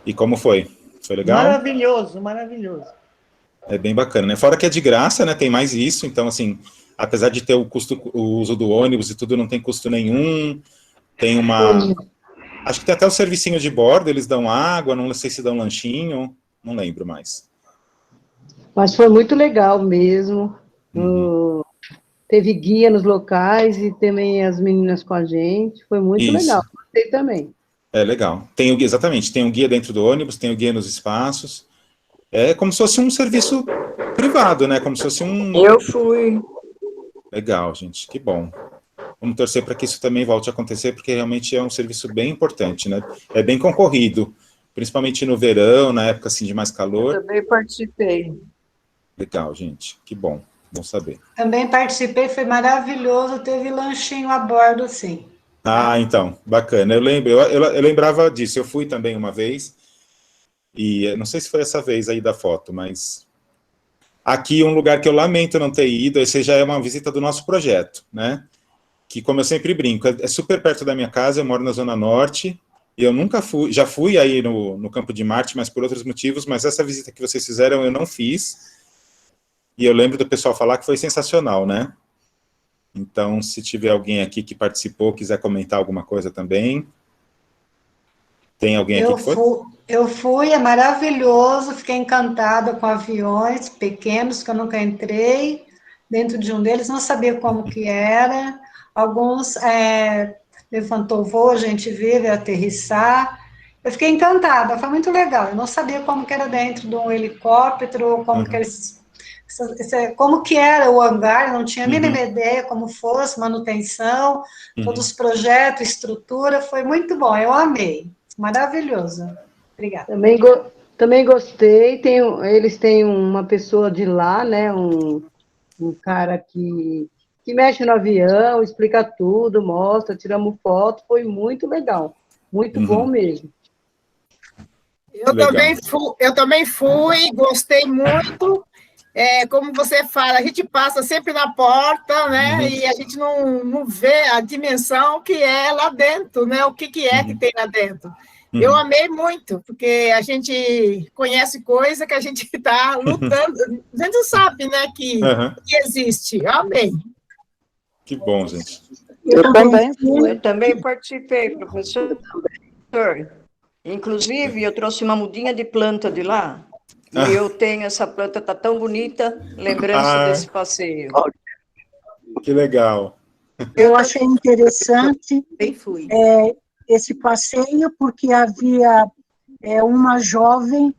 E como foi? Foi legal? Maravilhoso, maravilhoso. É bem bacana, né? Fora que é de graça, né? Tem mais isso, então, assim, apesar de ter o uso do ônibus e tudo, não tem custo nenhum. Tem uma... Acho que tem até o servicinho de bordo, eles dão água, não sei se dão lanchinho, não lembro mais. Mas foi muito legal mesmo. Teve guia nos locais e também as meninas com a gente. Foi muito legal. Gostei também. É legal. Tem o guia, exatamente, tem o guia dentro do ônibus, tem o guia nos espaços. É como se fosse um serviço privado, né? Como se fosse um... Eu fui. Legal, gente, que bom. Vamos torcer para que isso também volte a acontecer, porque realmente é um serviço bem importante, né? É bem concorrido, principalmente no verão, na época assim de mais calor. Eu também participei. Legal, gente, que bom, bom saber. Também participei, foi maravilhoso, teve lanchinho a bordo, sim. Ah, então, bacana. Eu lembrava disso, eu fui também uma vez, e não sei se foi essa vez aí da foto, mas aqui um lugar que eu lamento não ter ido, esse já é uma visita do nosso projeto, né? Que, como eu sempre brinco, é super perto da minha casa, eu moro na Zona Norte, e eu nunca fui, já fui aí no Campo de Marte, mas por outros motivos, mas essa visita que vocês fizeram eu não fiz, e eu lembro do pessoal falar que foi sensacional, né? Então, se tiver alguém aqui que participou, quiser comentar alguma coisa também. Tem alguém aqui que foi? Eu fui, é maravilhoso, fiquei encantada com aviões pequenos, que eu nunca entrei dentro de um deles, não sabia como que era. Alguns levantou voo, a gente viu aterrissar. Eu fiquei encantada, foi muito legal. Eu não sabia como que era dentro de um helicóptero, como que como que era o hangar, eu não tinha a mínima ideia como fosse, manutenção, todos os projetos, estrutura, foi muito bom, eu amei, maravilhoso. Obrigada. Também gostei, eles têm uma pessoa de lá, né, um cara que mexe no avião, explica tudo, mostra, tiramos foto, foi muito legal, muito bom mesmo. Eu também fui, gostei muito. Como você fala, a gente passa sempre na porta, né? E a gente não vê a dimensão que é lá dentro, né? O que é que tem lá dentro. Eu amei muito, porque a gente conhece coisa que a gente está lutando, a gente não sabe, né, que existe. Eu amei. Que bom, gente. Eu também participei, professor. Inclusive, eu trouxe uma mudinha de planta de lá. E eu tenho essa planta, está tão bonita, lembrança desse passeio. Que legal. Eu achei interessante esse passeio, porque havia uma jovem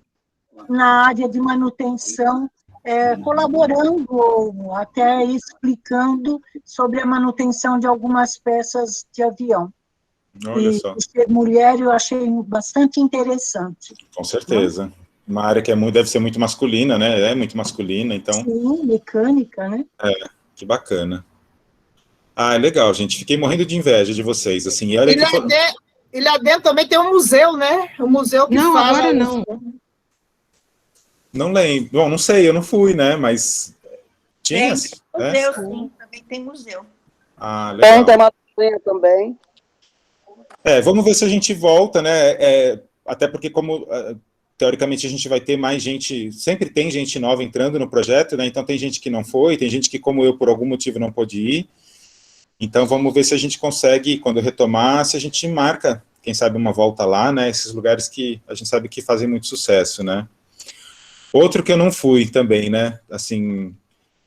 na área de manutenção, colaborando, ou até explicando sobre a manutenção de algumas peças de avião. Olha só. E ser mulher eu achei bastante interessante. Com certeza. Uma área que deve ser muito masculina, né? É muito masculina, então... Sim, mecânica, né? Que bacana. Ah, é legal, gente. Fiquei morrendo de inveja de vocês, assim. E olha E lá dentro também tem um museu, né? Um museu que não, fala... agora não. Não lembro. Bom, não sei, eu não fui, né? Mas tinha... Tem museu, sim. Também tem museu. Ah, legal. Tem uma montanha também. Vamos ver se a gente volta, né? Até porque como... teoricamente, a gente vai ter mais gente, sempre tem gente nova entrando no projeto, né? Então, tem gente que não foi, tem gente que, como eu, por algum motivo, não pôde ir. Então, vamos ver se a gente consegue, quando retomar, se a gente marca, quem sabe, uma volta lá, né? Esses lugares que a gente sabe que fazem muito sucesso, né? Outro que eu não fui também, né? Assim,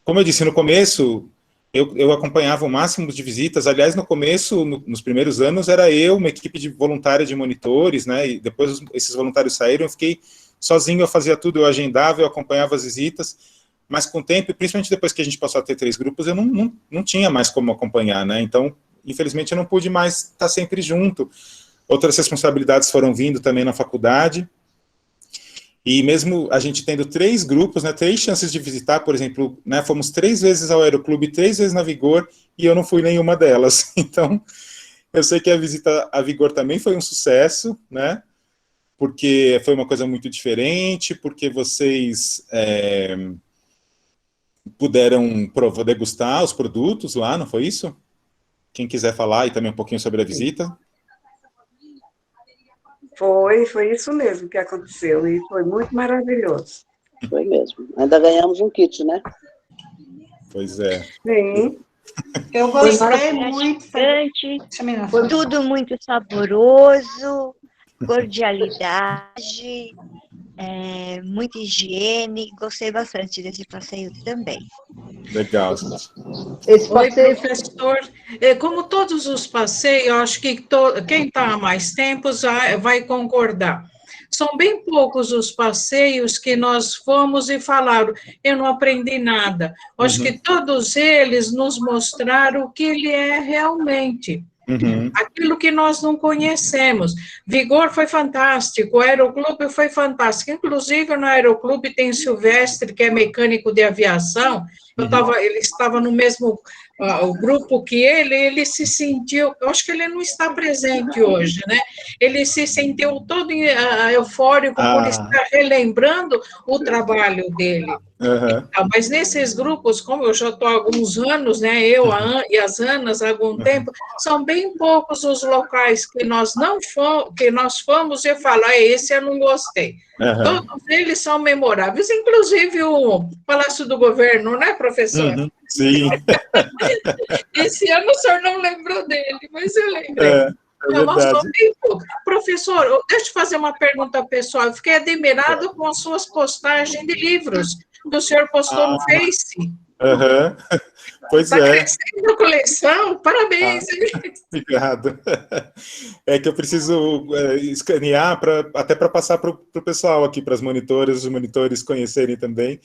como eu disse no começo, eu acompanhava o máximo de visitas. Aliás, no começo, nos primeiros anos, era eu, uma equipe de voluntária de monitores, né? E depois esses voluntários saíram, eu fiquei sozinho, eu fazia tudo, eu agendava, eu acompanhava as visitas, mas com o tempo, principalmente depois que a gente passou a ter 3 grupos, eu não tinha mais como acompanhar, né? Então, infelizmente, eu não pude mais estar sempre junto. Outras responsabilidades foram vindo também na faculdade. E mesmo a gente tendo 3 grupos, né, 3 chances de visitar, por exemplo, né, fomos 3 vezes ao Aeroclube, 3 vezes na Vigor, e eu não fui nenhuma delas. Então, eu sei que a visita à Vigor também foi um sucesso, né? porque foi uma coisa muito diferente, porque vocês puderam degustar os produtos lá, não foi isso? Quem quiser falar e também um pouquinho sobre a visita. Foi isso mesmo que aconteceu, e foi muito maravilhoso. Foi mesmo. Ainda ganhamos um kit, né? Pois é. Sim. Eu gostei muito. Foi tudo muito saboroso, cordialidade, muita higiene. Gostei bastante desse passeio também. Legal, gente. Oi, professor. Como todos os passeios, eu acho que quem está há mais tempo vai concordar. São bem poucos os passeios que nós fomos e falaram, eu não aprendi nada. Acho que todos eles nos mostraram o que ele é realmente. Aquilo que nós não conhecemos. Vigor foi fantástico, o Aeroclube foi fantástico. Inclusive, no Aeroclube tem Silvestre, que é mecânico de aviação. Ele estava no mesmo o grupo que ele se sentiu, eu acho que ele não está presente hoje, né? Ele se sentiu todo eufórico por estar relembrando o trabalho dele. Então, mas nesses grupos, como eu já estou há alguns anos, né, e as Anas há algum tempo, são bem poucos os locais que nós fomos e falar, esse eu não gostei. Todos eles são memoráveis, inclusive o Palácio do Governo, né, professor? Sim. Esse ano o senhor não lembrou dele, mas eu lembrei. Professor, deixa eu fazer uma pergunta pessoal. Eu fiquei admirado com as suas postagens de livros que o senhor postou no Face. Pois Está crescendo a coleção, parabéns. Obrigado. É que eu preciso escanear até para passar para o pessoal aqui, para as monitoras, os monitores conhecerem também.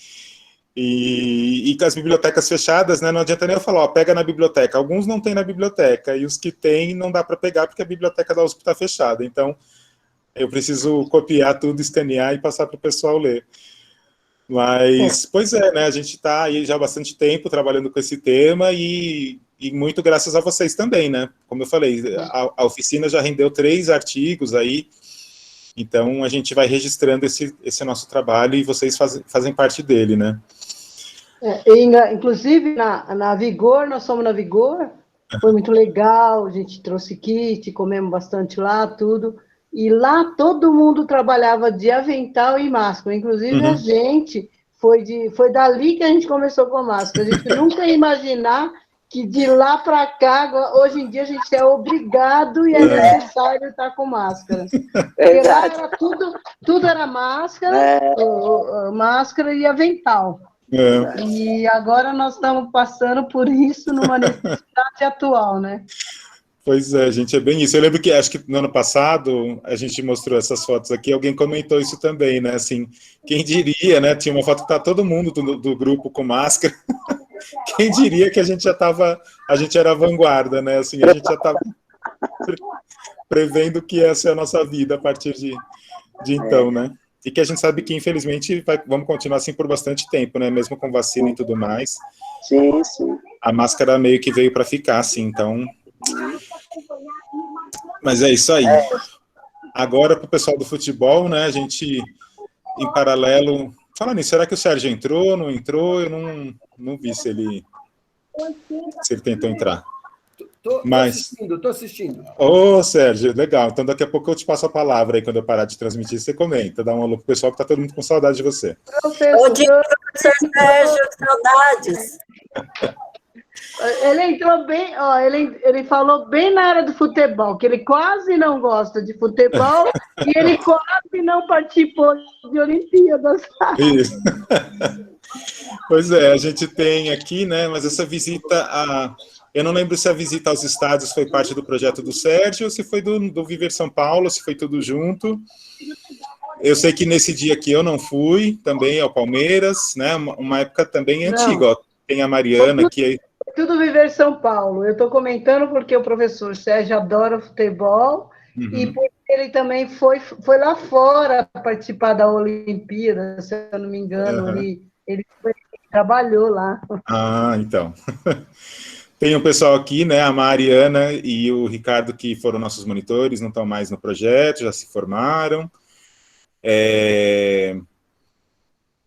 E com as bibliotecas fechadas, né, não adianta nem eu falar, pega na biblioteca. Alguns não tem na biblioteca, e os que tem não dá para pegar, porque a biblioteca da USP está fechada. Então, eu preciso copiar tudo, escanear e passar para o pessoal ler. Mas, pois é, né, a gente está aí já há bastante tempo trabalhando com esse tema, e muito graças a vocês também, né? Como eu falei, a oficina já rendeu 3 artigos aí, então a gente vai registrando esse nosso trabalho, e vocês fazem parte dele, né? Inclusive, na Vigor, nós fomos na Vigor, foi muito legal, a gente trouxe kit, comemos bastante lá, tudo, e lá todo mundo trabalhava de avental e máscara, inclusive a gente, foi dali que a gente começou com máscara, a gente nunca ia imaginar que de lá para cá, hoje em dia, a gente é obrigado e é necessário estar com máscara. Porque lá era tudo era máscara, máscara e avental. E agora nós estamos passando por isso numa necessidade atual, né? Pois é, gente, é bem isso. Eu lembro que, acho que no ano passado, a gente mostrou essas fotos aqui, alguém comentou isso também, né? Assim, quem diria, né? Tinha uma foto que tá todo mundo do grupo com máscara. Quem diria que a gente era a vanguarda, né? Assim, a gente já estava prevendo que ia ser a nossa vida a partir de então, né? E que a gente sabe que, infelizmente, vamos continuar assim por bastante tempo, né? Mesmo com vacina e tudo mais. Sim, sim. A máscara meio que veio para ficar, assim, então... Mas é isso aí. Agora, para o pessoal do futebol, né? A gente, em paralelo... Falando nisso, será que o Sérgio entrou, não entrou? Eu não vi se ele tentou entrar. Estou assistindo. Ô, Sérgio, legal. Então, daqui a pouco eu te passo a palavra aí, quando eu parar de transmitir, você comenta. Dá um alô pro pessoal, que tá todo mundo com saudade de você. Bom dia, professor Sérgio, saudades. Ele entrou bem, ele falou bem na área do futebol, que ele quase não gosta de futebol e ele quase não participou de Olimpíadas. Isso. Pois é, a gente tem aqui, né, mas essa visita eu não lembro se a visita aos estádios foi parte do projeto do Sérgio, ou se foi do Viver São Paulo, se foi tudo junto. Eu sei que nesse dia aqui eu não fui, também ao Palmeiras, né, uma época também antiga, ó, tem a Mariana aqui. Tudo Viver São Paulo. Eu estou comentando porque o professor Sérgio adora futebol e porque ele também foi lá fora participar da Olimpíada, se eu não me engano, ele trabalhou lá. Ah, então. Tem um pessoal aqui, né, a Mariana e o Ricardo, que foram nossos monitores, não estão mais no projeto, já se formaram.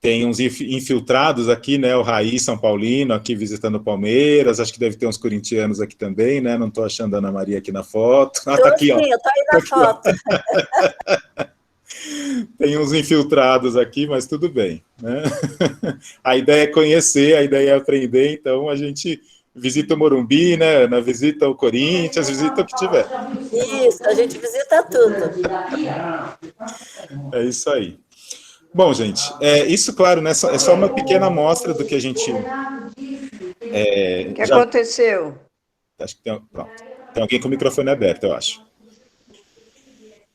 Tem uns infiltrados aqui, né? O Raí São Paulino aqui visitando o Palmeiras. Acho que deve ter uns corintianos aqui também, né? Não estou achando a Ana Maria aqui na foto. Ah, tá aqui, ó. Eu tô aí na foto. Tem uns infiltrados aqui, mas tudo bem, né? A ideia é conhecer, a ideia é aprender, então a gente visita o Morumbi, né, Ana? Visita o Corinthians, visita o que tiver. Isso, a gente visita tudo. É isso aí. Bom, gente, isso, claro, né, é só uma pequena amostra do que a gente... O que aconteceu? Acho que tem alguém com o microfone aberto, eu acho.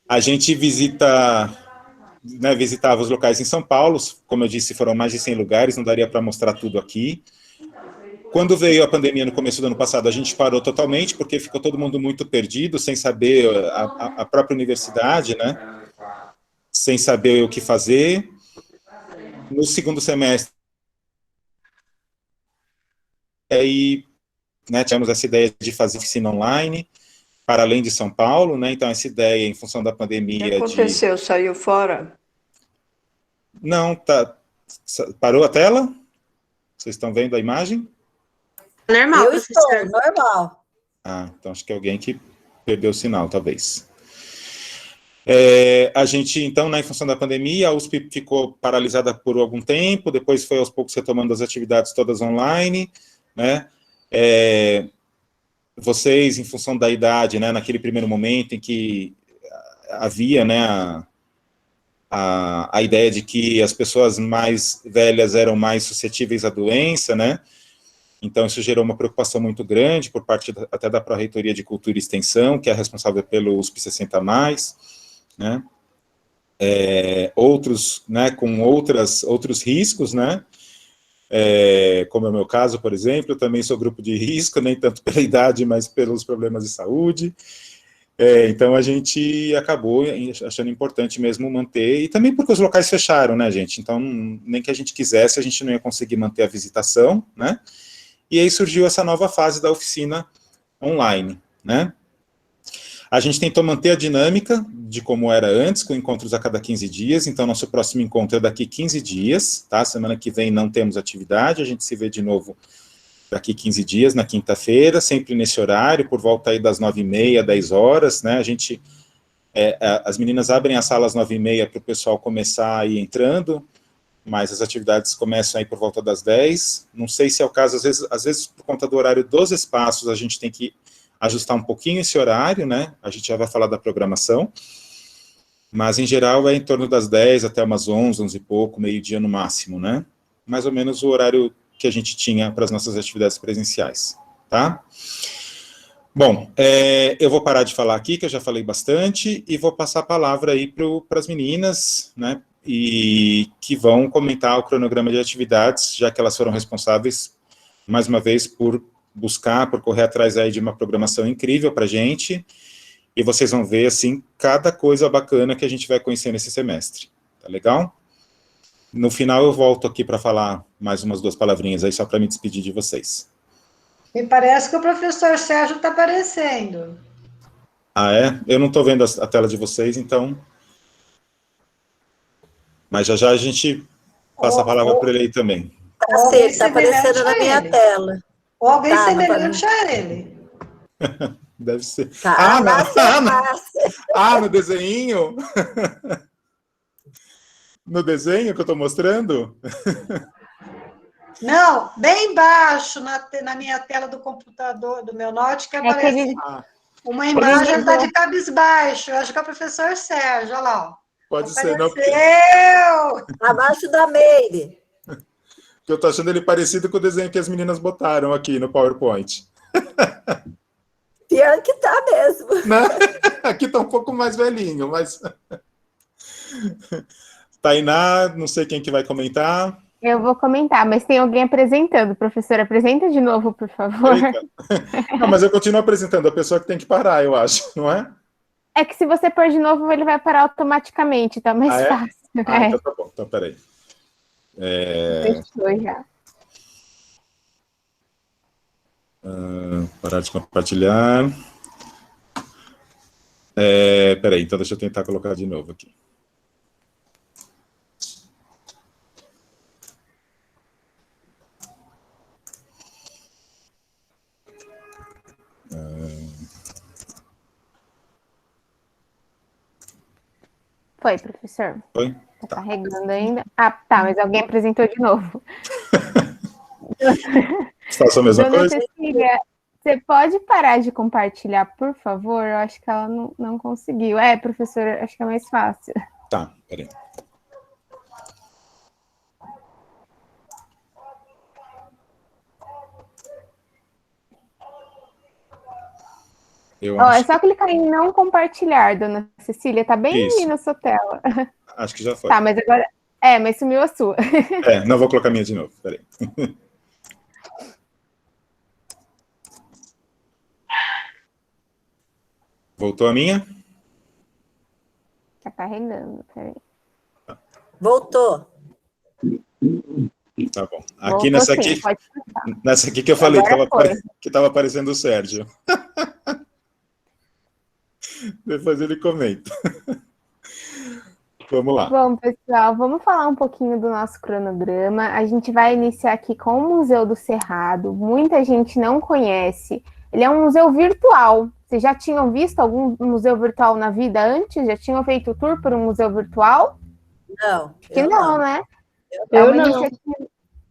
A gente visitava os locais em São Paulo, como eu disse, foram mais de 100 lugares, não daria para mostrar tudo aqui. Quando veio a pandemia no começo do ano passado, a gente parou totalmente, porque ficou todo mundo muito perdido, sem saber a própria universidade, né? Sem saber o que fazer. No segundo semestre, aí, né, tivemos essa ideia de fazer oficina online, para além de São Paulo, né? Então, essa ideia, em função da pandemia... O que aconteceu? Saiu fora? Não, parou a tela? Vocês estão vendo a imagem? Normal, eu estou, normal. Ah, então acho que é alguém que perdeu o sinal, talvez. A gente, então, em função da pandemia, a USP ficou paralisada por algum tempo, depois foi aos poucos retomando as atividades todas online, né? Vocês, em função da idade, né, naquele primeiro momento em que havia, né, a ideia de que as pessoas mais velhas eram mais suscetíveis à doença, né? Então, isso gerou uma preocupação muito grande por parte até da Pró-Reitoria de Cultura e Extensão, que é responsável pelo USP 60+, né? Outros, né, com outros riscos, né? Como é o meu caso, por exemplo, eu também sou grupo de risco, nem tanto pela idade, mas pelos problemas de saúde. Então, a gente acabou achando importante mesmo manter, e também porque os locais fecharam, né, gente? Então, nem que a gente quisesse, a gente não ia conseguir manter a visitação, né? E aí surgiu essa nova fase da oficina online, né? A gente tentou manter a dinâmica de como era antes, com encontros a cada 15 dias, então nosso próximo encontro é daqui 15 dias, tá? Semana que vem não temos atividade, a gente se vê de novo daqui 15 dias, na quinta-feira, sempre nesse horário, por volta aí das 9h30, 10 horas, né? A gente, as meninas abrem a sala às 9h30 para o pessoal começar a ir entrando, mas as atividades começam aí por volta das 10. Não sei se é o caso, às vezes por conta do horário dos espaços, a gente tem que ajustar um pouquinho esse horário, né? A gente já vai falar da programação, mas em geral é em torno das 10 até umas 11, 11 e pouco, meio-dia no máximo, né? Mais ou menos o horário que a gente tinha para as nossas atividades presenciais, tá? Bom, eu vou parar de falar aqui, que eu já falei bastante, e vou passar a palavra aí para as meninas, né? E que vão comentar o cronograma de atividades, já que elas foram responsáveis, mais uma vez, por correr atrás aí de uma programação incrível para a gente, e vocês vão ver, assim, cada coisa bacana que a gente vai conhecer nesse semestre, tá legal? No final eu volto aqui para falar mais umas 2 palavrinhas aí, só para me despedir de vocês. Me parece que o professor Sérgio está aparecendo. Ah, é? Eu não estou vendo a tela de vocês, então... Mas já a gente passa a palavra para ele aí também. Tá certo, está aparecendo na minha tela. Ou alguém semelhante a ele. Deve ser. Tá, no desenho? No desenho que eu estou mostrando? Não, bem embaixo, na minha tela do computador, do meu notebook, aparece uma imagem, está de cabisbaixo. Eu acho que é o professor Sérgio, olha lá. Pode ser, não. Abaixo da Meire. Eu estou achando ele parecido com o desenho que as meninas botaram aqui no PowerPoint. Pior que tá mesmo. Né? Aqui está um pouco mais velhinho, mas... Tainá, não sei quem que vai comentar. Eu vou comentar, mas tem alguém apresentando. Professor, apresenta de novo, por favor. Não, mas eu continuo apresentando, a pessoa que tem que parar, eu acho, não é? É que se você pôr de novo, ele vai parar automaticamente, tá mais fácil. Então tá bom, então peraí. Fechou já. Parar de compartilhar. Peraí, então deixa eu tentar colocar de novo aqui. Foi, professor. Foi? Tá carregando ainda. Ah, tá, mas alguém apresentou de novo. Faço a mesma Dona coisa? Cecília, você pode parar de compartilhar, por favor? Eu acho que ela não conseguiu. Professor, acho que é mais fácil. Tá, peraí. É só clicar em não compartilhar, dona Cecília. Tá bem ali na sua tela. Acho que já foi. Tá, mas agora... mas sumiu a sua. Não vou colocar a minha de novo, peraí. Voltou a minha? Tá carregando, peraí. Voltou. Tá bom. Aqui nessa aqui que eu falei que estava aparecendo o Sérgio. Depois ele comenta. Vamos lá. Bom, pessoal, vamos falar um pouquinho do nosso cronograma. A gente vai iniciar aqui com o Museu do Cerrado. Muita gente não conhece. Ele é um museu virtual. Vocês já tinham visto algum museu virtual na vida antes? Já tinham feito tour por um museu virtual? Não. Acho que não, né?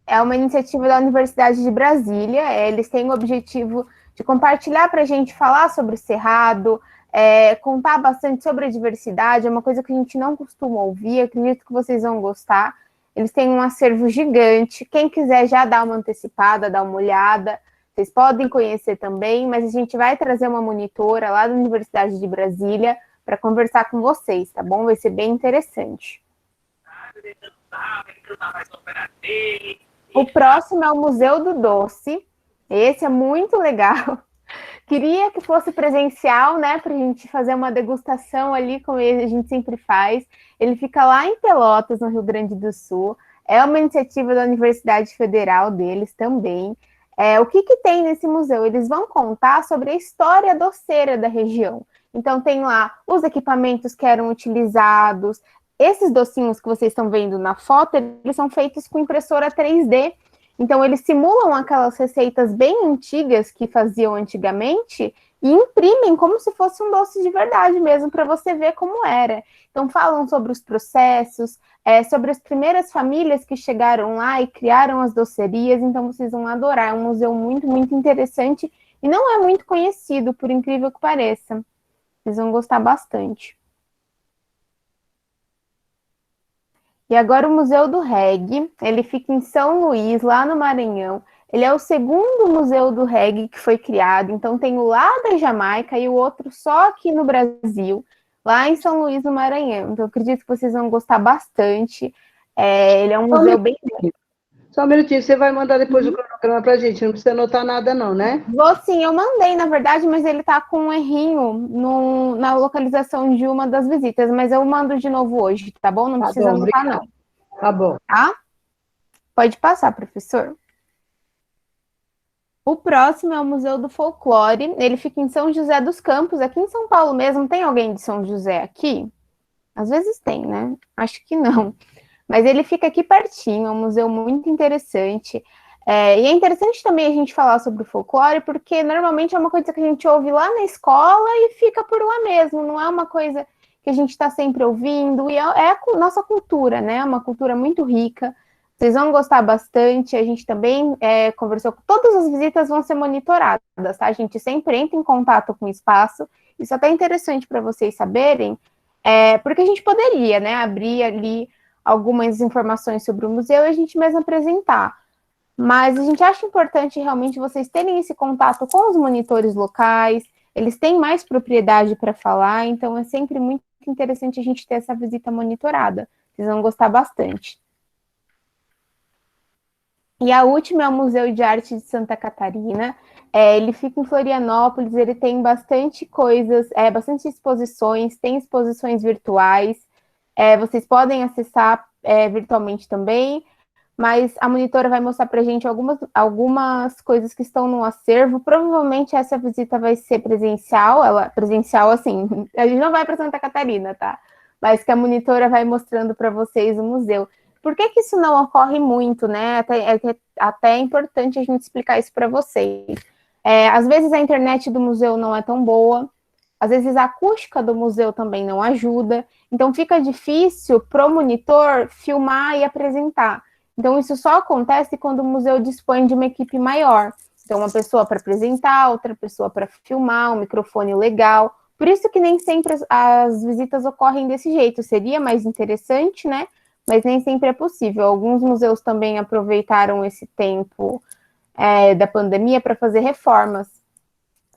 É uma iniciativa da Universidade de Brasília. Eles têm o objetivo de compartilhar para a gente falar sobre o Cerrado, contar bastante sobre a diversidade. É uma coisa que a gente não costuma ouvir. Acredito que vocês vão gostar. Eles têm um acervo gigante. Quem quiser já dar uma antecipada, dar uma olhada. Vocês podem conhecer também, mas a gente vai trazer uma monitora lá da Universidade de Brasília para conversar com vocês, tá bom? Vai ser bem interessante. O próximo é o Museu do Doce. Esse é muito legal. Queria que fosse presencial, né, para a gente fazer uma degustação ali, como a gente sempre faz. Ele fica lá em Pelotas, no Rio Grande do Sul. É uma iniciativa da Universidade Federal deles também. O que tem nesse museu? Eles vão contar sobre a história doceira da região. Então, tem lá os equipamentos que eram utilizados. Esses docinhos que vocês estão vendo na foto, eles são feitos com impressora 3D. Então, eles simulam aquelas receitas bem antigas que faziam antigamente e imprimem como se fosse um doce de verdade mesmo, para você ver como era. Então, falam sobre os processos, sobre as primeiras famílias que chegaram lá e criaram as docerias. Então, vocês vão adorar. É um museu muito, muito interessante e não é muito conhecido, por incrível que pareça. Vocês vão gostar bastante. E agora o Museu do Reggae, ele fica em São Luís, lá no Maranhão. Ele é o segundo museu do reggae que foi criado, então tem o lá da Jamaica e o outro só aqui no Brasil, lá em São Luís, no Maranhão. Então eu acredito que vocês vão gostar bastante. Ele é um museu bem... Só um minutinho, você vai mandar depois o cronograma pra gente, não precisa anotar nada não, né? Vou sim, eu mandei, na verdade, mas ele tá com um errinho na localização de uma das visitas, mas eu mando de novo hoje, tá bom? Não precisa anotar, não. Tá bom. Tá? Pode passar, professor. O próximo é o Museu do Folclore. Ele fica em São José dos Campos, aqui em São Paulo mesmo. Tem alguém de São José aqui? Às vezes tem, né? Acho que não. Mas ele fica aqui pertinho, é um museu muito interessante. E é interessante também a gente falar sobre o folclore, porque normalmente é uma coisa que a gente ouve lá na escola e fica por lá mesmo. Não é uma coisa que a gente está sempre ouvindo. E é a nossa cultura, né? É uma cultura muito rica. Vocês vão gostar bastante. A gente também conversou com todas as visitas, vão ser monitoradas, tá? A gente sempre entra em contato com o espaço. Isso é até interessante para vocês saberem, porque a gente poderia, né, abrir ali algumas informações sobre o museu e a gente mesmo apresentar. Mas a gente acha importante realmente vocês terem esse contato com os monitores locais, eles têm mais propriedade para falar, então é sempre muito interessante a gente ter essa visita monitorada. Vocês vão gostar bastante. E a última é o Museu de Arte de Santa Catarina. Ele fica em Florianópolis, ele tem bastante coisas, bastante exposições, tem exposições virtuais. Vocês podem acessar virtualmente também, mas a monitora vai mostrar para a gente algumas coisas que estão no acervo. Provavelmente essa visita vai ser presencial, presencial assim, a gente não vai para Santa Catarina, tá? Mas que a monitora vai mostrando para vocês o museu. Por que isso não ocorre muito, né? Até é importante a gente explicar isso para vocês. Às vezes a internet do museu não é tão boa, Às vezes a acústica do museu também não ajuda, então fica difícil para o monitor filmar e apresentar. Então isso só acontece quando o museu dispõe de uma equipe maior. Então uma pessoa para apresentar, outra pessoa para filmar, um microfone legal. Por isso que nem sempre as visitas ocorrem desse jeito. Seria mais interessante, né? Mas nem sempre é possível. Alguns museus também aproveitaram esse tempo da pandemia para fazer reformas.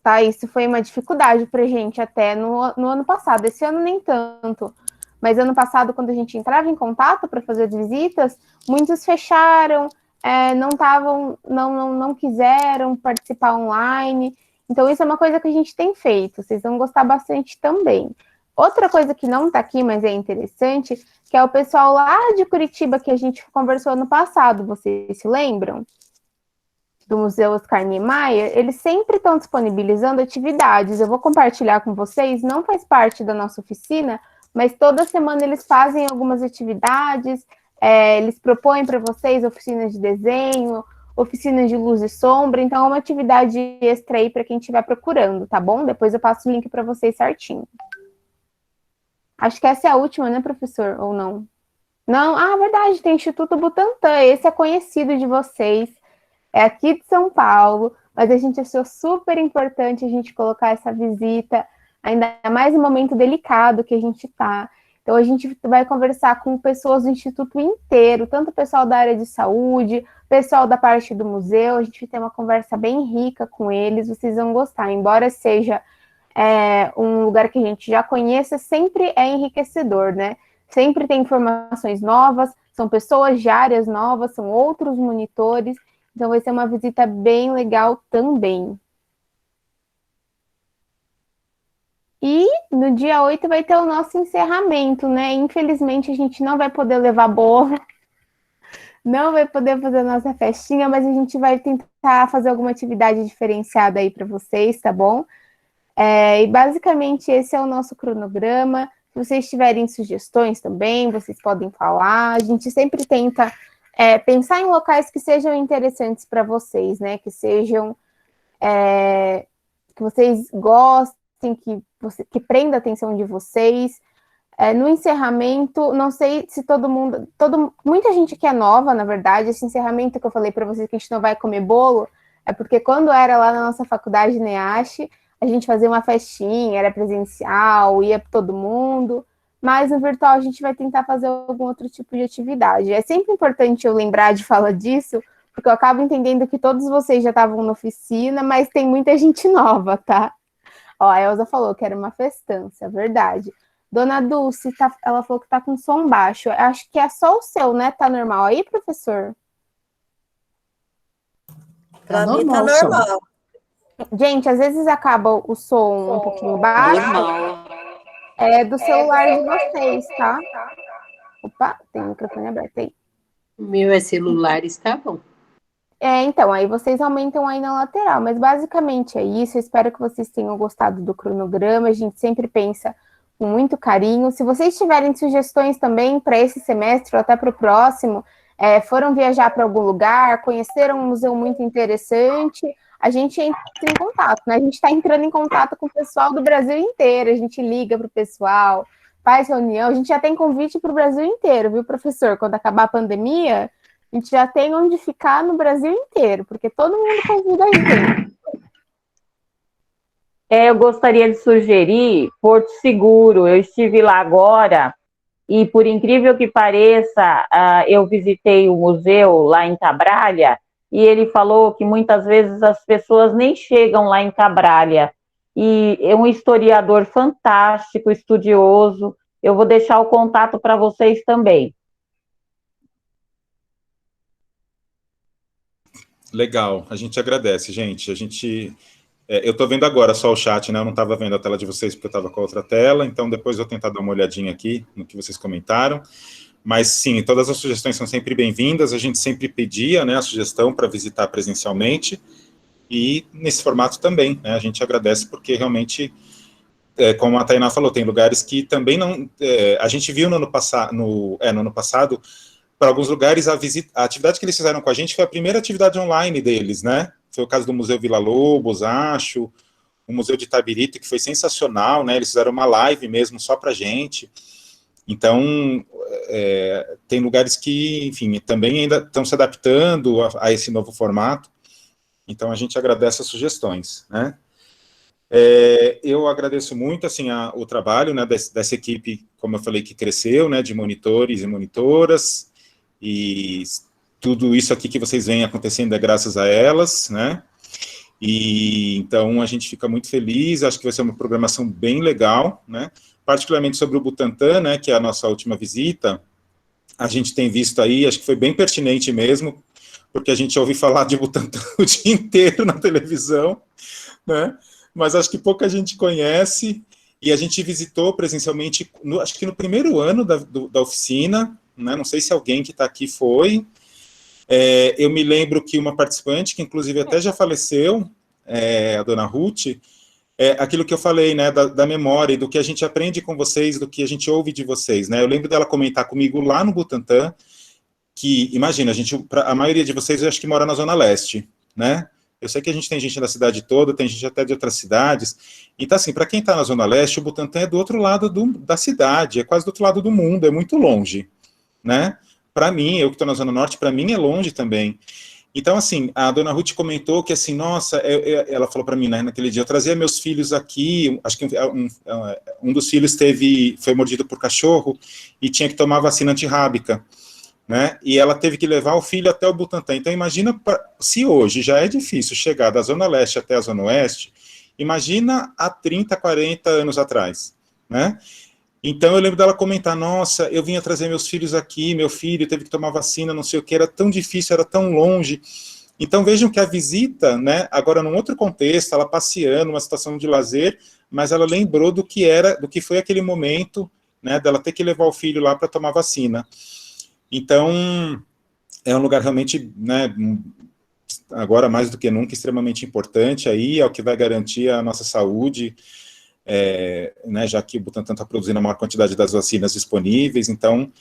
Tá? Isso foi uma dificuldade para a gente até no ano passado. Esse ano nem tanto. Mas ano passado, quando a gente entrava em contato para fazer as visitas, muitos fecharam, não quiseram participar online. Então, isso é uma coisa que a gente tem feito. Vocês vão gostar bastante também. Outra coisa que não está aqui, mas é interessante, que é o pessoal lá de Curitiba que a gente conversou no passado. Vocês se lembram? Do Museu Oscar Niemeyer, eles sempre estão disponibilizando atividades. Eu vou compartilhar com vocês, não faz parte da nossa oficina, mas toda semana eles fazem algumas atividades, eles propõem para vocês oficinas de desenho, oficinas de luz e sombra, então é uma atividade extra aí para quem estiver procurando, tá bom? Depois eu passo o link para vocês certinho. Acho que essa é a última, né, professor? Ou não? Não? Ah, verdade, tem Instituto Butantan, esse é conhecido de vocês. É aqui de São Paulo, mas a gente achou super importante a gente colocar essa visita, ainda mais no momento delicado que a gente está. Então, a gente vai conversar com pessoas do Instituto inteiro, tanto o pessoal da área de saúde, pessoal da parte do museu, a gente vai ter uma conversa bem rica com eles, vocês vão gostar. Embora seja um lugar que a gente já conheça, sempre é enriquecedor, né? Sempre tem informações novas, são pessoas de áreas novas, são outros monitores. Então, vai ser uma visita bem legal também. E no dia 8 vai ter o nosso encerramento, né? Infelizmente, a gente não vai poder levar bolo, não vai poder fazer a nossa festinha, mas a gente vai tentar fazer alguma atividade diferenciada aí para vocês, tá bom? E basicamente esse é o nosso cronograma. Se vocês tiverem sugestões também, vocês podem falar. A gente sempre tenta pensar em locais que sejam interessantes para vocês, né? Que sejam que vocês gostem, que prenda a atenção de vocês. No encerramento, não sei se muita gente que é nova, na verdade, esse encerramento que eu falei para vocês que a gente não vai comer bolo, é porque quando era lá na nossa faculdade NEASH, a gente fazia uma festinha, era presencial, ia para todo mundo. Mas no virtual a gente vai tentar fazer algum outro tipo de atividade. É sempre importante eu lembrar de falar disso, porque eu acabo entendendo que todos vocês já estavam na oficina, mas tem muita gente nova, tá? Ó, a Elza falou que era uma festança, verdade. Dona Dulce, ela falou que tá com som baixo. Eu acho que é só o seu, né? Tá normal aí, professor? Pra mim tá normal. Gente, às vezes acaba o som um pouquinho baixo. Normal. É do celular de vocês, tá? Opa, tem o microfone aberto aí. O meu celular está bom. Então, aí vocês aumentam aí na lateral, mas basicamente é isso. Eu espero que vocês tenham gostado do cronograma. A gente sempre pensa com muito carinho. Se vocês tiverem sugestões também para esse semestre ou até para o próximo, foram viajar para algum lugar, conheceram um museu muito interessante, a gente entra em contato, né? A gente está entrando em contato com o pessoal do Brasil inteiro, a gente liga para o pessoal, faz reunião, a gente já tem convite para o Brasil inteiro, viu, professor? Quando acabar a pandemia, a gente já tem onde ficar no Brasil inteiro, porque todo mundo convida a gente. Eu gostaria de sugerir Porto Seguro. Eu estive lá agora e, por incrível que pareça, eu visitei o museu lá em Cabralha e ele falou que muitas vezes as pessoas nem chegam lá em Cabralha. E é um historiador fantástico, estudioso. Eu vou deixar o contato para vocês também. Legal, a gente agradece, gente. Eu estou vendo agora só o chat, né? Eu não estava vendo a tela de vocês porque eu estava com a outra tela, então depois eu vou tentar dar uma olhadinha aqui no que vocês comentaram. Mas sim, todas as sugestões são sempre bem-vindas, a gente sempre pedia, né, a sugestão para visitar presencialmente, e nesse formato também, né? A gente agradece porque realmente, como a Tainá falou, tem lugares que também não... a gente viu no ano passado, para alguns lugares, a atividade que eles fizeram com a gente foi a primeira atividade online deles, né? Foi o caso do Museu Vila Lobos, acho, o Museu de Itabirito, que foi sensacional, né? Eles fizeram uma live mesmo só para gente. Então, tem lugares que, enfim, também ainda estão se adaptando a esse novo formato. Então, a gente agradece as sugestões, né? Eu agradeço muito, assim, o trabalho, né, dessa equipe, como eu falei, que cresceu, né, de monitores e monitoras, e tudo isso aqui que vocês veem acontecendo é graças a elas, né? E então a gente fica muito feliz, acho que vai ser uma programação bem legal, né? Particularmente sobre o Butantã, né, que é a nossa última visita, a gente tem visto aí, acho que foi bem pertinente mesmo, porque a gente ouve falar de Butantã o dia inteiro na televisão, né? Mas acho que pouca gente conhece, e a gente visitou presencialmente, acho que no primeiro ano da oficina, né? Não sei se alguém que está aqui foi. Eu me lembro que uma participante, que inclusive até já faleceu, a dona Ruth, aquilo que eu falei, né, da memória, e do que a gente aprende com vocês, do que a gente ouve de vocês, né? Eu lembro dela comentar comigo lá no Butantã, que, imagina, a maioria de vocês eu acho que mora na Zona Leste, né? Eu sei que a gente tem gente da cidade toda, tem gente até de outras cidades. Então, assim, para quem está na Zona Leste, o Butantã é do outro lado da cidade, é quase do outro lado do mundo, é muito longe, né? Para mim, eu que estou na Zona Norte, para mim é longe também. Então, assim, a dona Ruth comentou que, assim, nossa, ela falou para mim, né, naquele dia, eu trazia meus filhos aqui, acho que um dos filhos foi mordido por cachorro e tinha que tomar vacina antirrábica, né, e ela teve que levar o filho até o Butantã. Então, imagina, se hoje já é difícil chegar da Zona Leste até a Zona Oeste, imagina há 30, 40 anos atrás, né? Então, eu lembro dela comentar, nossa, eu vinha trazer meus filhos aqui, meu filho teve que tomar vacina, não sei o que, era tão difícil, era tão longe. Então, vejam que a visita, né, agora num outro contexto, ela passeando, uma situação de lazer, mas ela lembrou do que foi aquele momento, né, dela ter que levar o filho lá para tomar vacina. Então, é um lugar realmente, né, agora mais do que nunca, extremamente importante aí, é o que vai garantir a nossa saúde, né, já que o Butantã está produzindo a maior quantidade das vacinas disponíveis, então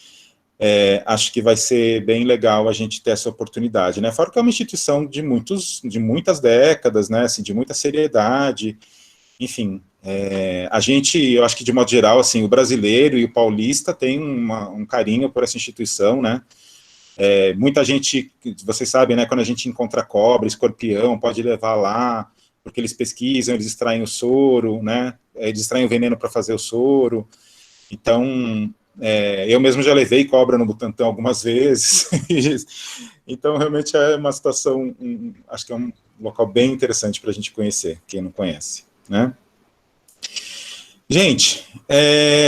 acho que vai ser bem legal a gente ter essa oportunidade, né, fora que é uma instituição de muitas décadas, né, assim, de muita seriedade, enfim, eu acho que de modo geral, assim, o brasileiro e o paulista tem um carinho por essa instituição, né, muita gente, vocês sabem, né, quando a gente encontra cobra, escorpião, pode levar lá, porque eles pesquisam, eles extraem o soro, né, eles extraem o veneno para fazer o soro, então, eu mesmo já levei cobra no Butantã algumas vezes, então realmente é uma situação, acho que é um local bem interessante para a gente conhecer, quem não conhece, né. Gente,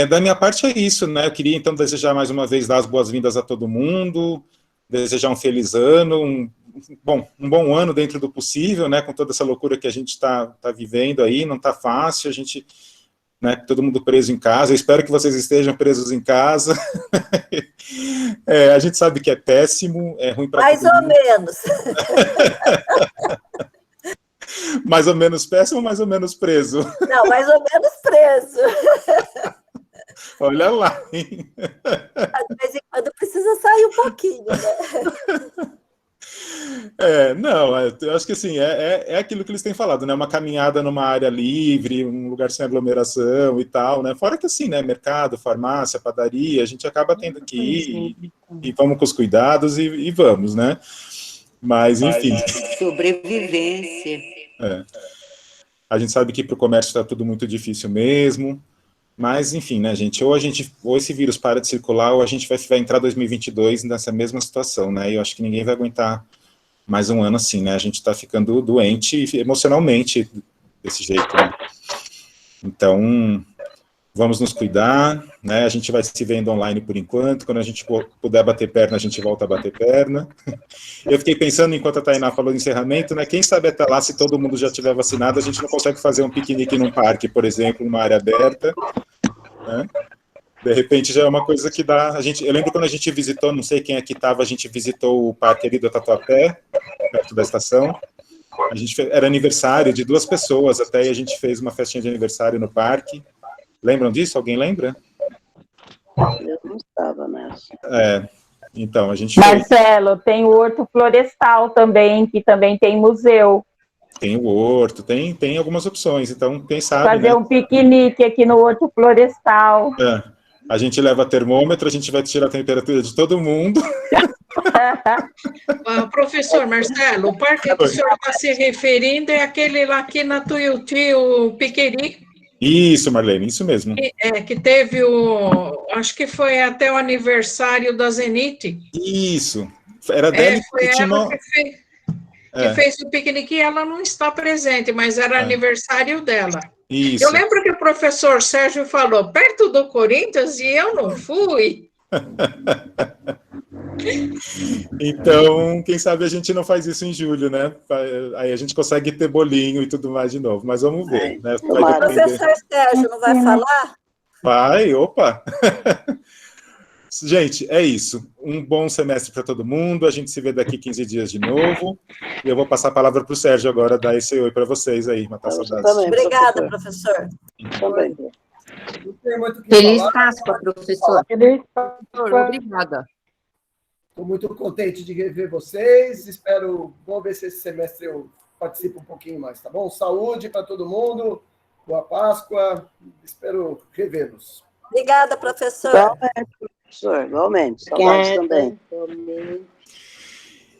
da minha parte é isso, né, eu queria então desejar mais uma vez dar as boas-vindas a todo mundo, desejar um feliz ano, um bom ano dentro do possível, né, com toda essa loucura que a gente está vivendo aí, não está fácil, a gente, né, todo mundo preso em casa, eu espero que vocês estejam presos em casa, a gente sabe que é péssimo, é ruim para todo mundo. Mais ou menos. Mais ou menos péssimo ou mais ou menos preso? Não, mais ou menos preso. Olha lá, hein? De vez em quando precisa sair um pouquinho, né? Eu acho que assim, é aquilo que eles têm falado, né? Uma caminhada numa área livre, um lugar sem aglomeração e tal, né? Fora que assim, né? Mercado, farmácia, padaria, a gente acaba tendo que ir e vamos com os cuidados e vamos, né? Mas, enfim. Sobrevivência. A gente sabe que para o comércio está tudo muito difícil mesmo. Mas, enfim, né, gente, ou esse vírus para de circular, ou a gente vai entrar 2022 nessa mesma situação, né, e eu acho que ninguém vai aguentar mais um ano assim, né, a gente está ficando doente emocionalmente desse jeito, né. Então, vamos nos cuidar, né, a gente vai se vendo online por enquanto, quando a gente puder bater perna, a gente volta a bater perna. Eu fiquei pensando, enquanto a Tainá falou do encerramento, né, quem sabe até lá, se todo mundo já tiver vacinado, a gente não consegue fazer um piquenique num parque, por exemplo, numa área aberta, né? De repente já é uma coisa que dá, eu lembro quando a gente visitou, não sei quem aqui estava, a gente visitou o parque ali do Tatuapé, perto da estação, era aniversário de 2 pessoas até, e a gente fez uma festinha de aniversário no parque. Lembram disso? Alguém lembra? Eu não estava nessa. Então, a gente Marcelo, tem o Horto Florestal também, que também tem museu. Tem o horto, tem algumas opções, então quem sabe, Fazer né? um piquenique aqui no Horto Florestal. A gente leva termômetro, a gente vai tirar a temperatura de todo mundo. Professor Marcelo, o parque que o senhor está se referindo é aquele lá aqui na Tuiuti, o Piqueri. Isso, Marlene, isso mesmo. Que teve acho que foi até o aniversário da Zenit. Isso, era dela foi que tinha ela que fez o piquenique e ela não está presente, mas era aniversário dela. Isso. Eu lembro que o professor Sérgio falou, perto do Corinthians, e eu não fui. Então, quem sabe a gente não faz isso em julho, né? Aí a gente consegue ter bolinho e tudo mais de novo, mas vamos ver, né? O professor Sérgio não vai falar? Vai, opa! Gente, é isso. Um bom semestre para todo mundo. A gente se vê daqui 15 dias de novo. E eu vou passar a palavra para o Sérgio agora, dar esse oi para vocês aí, matar saudades. Obrigada, professor. Também. Feliz Páscoa, professor. Feliz Páscoa. Obrigada. Estou muito contente de rever vocês. Vamos ver se esse semestre eu participo um pouquinho mais, tá bom? Saúde para todo mundo. Boa Páscoa. Espero revê-los. Obrigada, professor. Igualmente. Saudades também.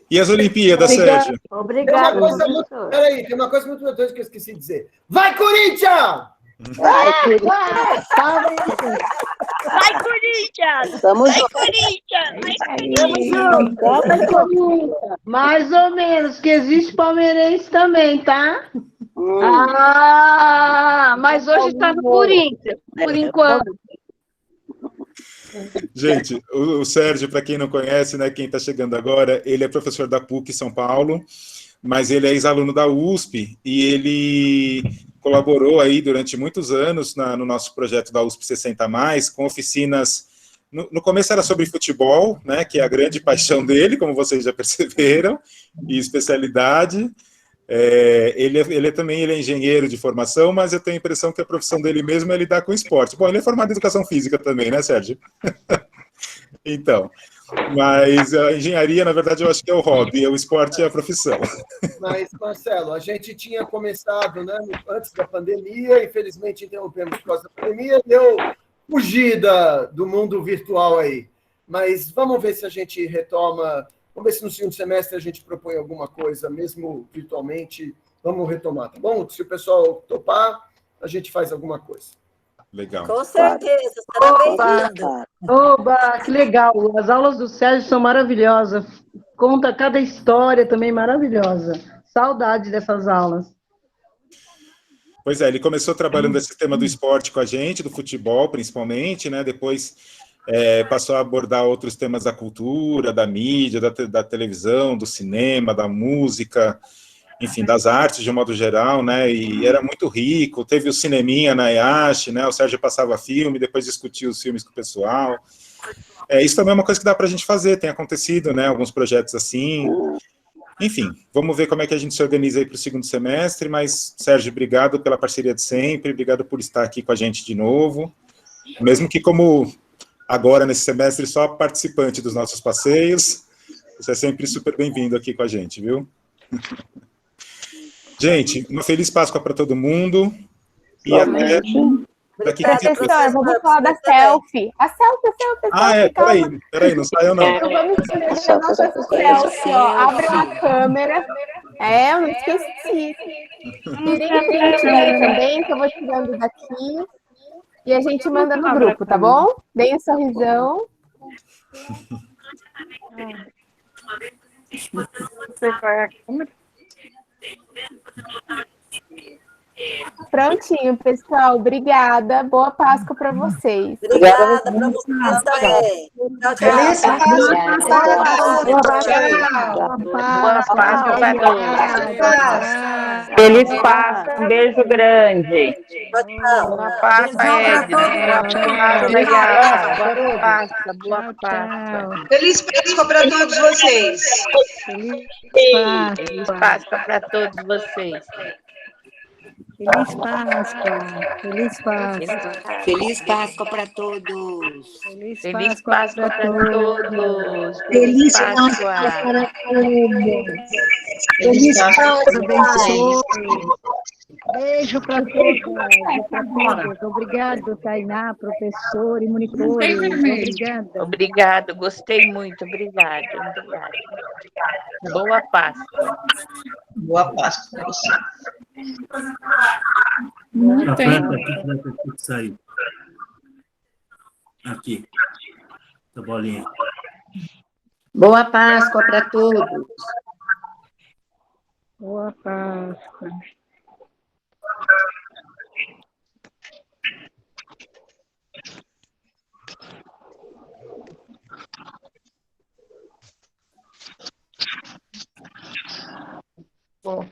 E as Olimpíadas, Sérgio? Obrigada, professor. Peraí, tem uma coisa muito importante que eu esqueci de dizer. Vai, Corinthians! Vai, Corinthians! Vai, Corinthians! Vai, Corinthians! Mais ou menos, que existe palmeirense também, tá? Mas hoje está no Corinthians, por enquanto. Gente, o Sérgio, para quem não conhece, né, quem está chegando agora, ele é professor da PUC São Paulo, mas ele é ex-aluno da USP e ele colaborou aí durante muitos anos no nosso projeto da USP 60+, com oficinas. No começo era sobre futebol, né, que é a grande paixão dele, como vocês já perceberam, e especialidade. Ele é engenheiro de formação, mas eu tenho a impressão que a profissão dele mesmo é lidar com esporte. Bom, ele é formado em educação física também, né, Sérgio? Então, mas a engenharia, na verdade, eu acho que é o hobby, e o esporte é a profissão. Mas, Marcelo, a gente tinha começado, né, antes da pandemia, infelizmente interrompemos por causa da pandemia, deu fugida do mundo virtual aí. Mas vamos ver se a gente retoma. Vamos ver se no segundo semestre a gente propõe alguma coisa, mesmo virtualmente. Vamos retomar, tá bom? Se o pessoal topar, a gente faz alguma coisa. Legal. Com certeza, será bem-vindo. Oba, que legal. As aulas do Sérgio são maravilhosas. Conta cada história também maravilhosa. Saudade dessas aulas. Pois é, ele começou trabalhando esse tema do esporte com a gente, do futebol principalmente, né? Depois passou a abordar outros temas da cultura, da mídia, da televisão, do cinema, da música, enfim, das artes de um modo geral, né? E era muito rico. Teve o cineminha na EASH, né? O Sérgio passava filme, depois discutia os filmes com o pessoal. Isso também é uma coisa que dá para a gente fazer, tem acontecido, né? Alguns projetos assim. Enfim, vamos ver como é que a gente se organiza aí para o segundo semestre, mas, Sérgio, obrigado pela parceria de sempre, obrigado por estar aqui com a gente de novo, mesmo que como agora, nesse semestre, só participante dos nossos passeios, você é sempre super bem-vindo aqui com a gente, viu? Gente, uma feliz Páscoa para todo mundo, e até daqui 15 dias. Professor, vamos falar da selfie. A selfie. Peraí, não saiu não. Então vamos tirar a nossa selfie, ó. Abre a câmera. Eu não esqueci. Tirem print aí também, que eu vou tirando daqui. E a gente manda no grupo, tá bom? Deem um sorrisão. Prontinho, pessoal. Obrigada. Boa Páscoa para vocês. Obrigada para vocês também. Tchau, tchau. Feliz Páscoa para todos. Feliz Páscoa, um beijo grande. Boa Páscoa, boa Páscoa. Feliz Páscoa para todos vocês. Feliz Páscoa para todos vocês. Feliz Páscoa. Feliz Páscoa. Feliz Páscoa para todos. Feliz Páscoa para todos. Feliz Páscoa para todos. Feliz Deus abençoe. Beijo para todos. Obrigado, Tainá, professor e monitores. Obrigada. Obrigado, gostei muito. Obrigada. Boa Páscoa. Boa Páscoa para você. A planta aqui que vai ter que sair. Aqui. Essa bolinha. Boa Páscoa para todos. Boa Páscoa. Bom.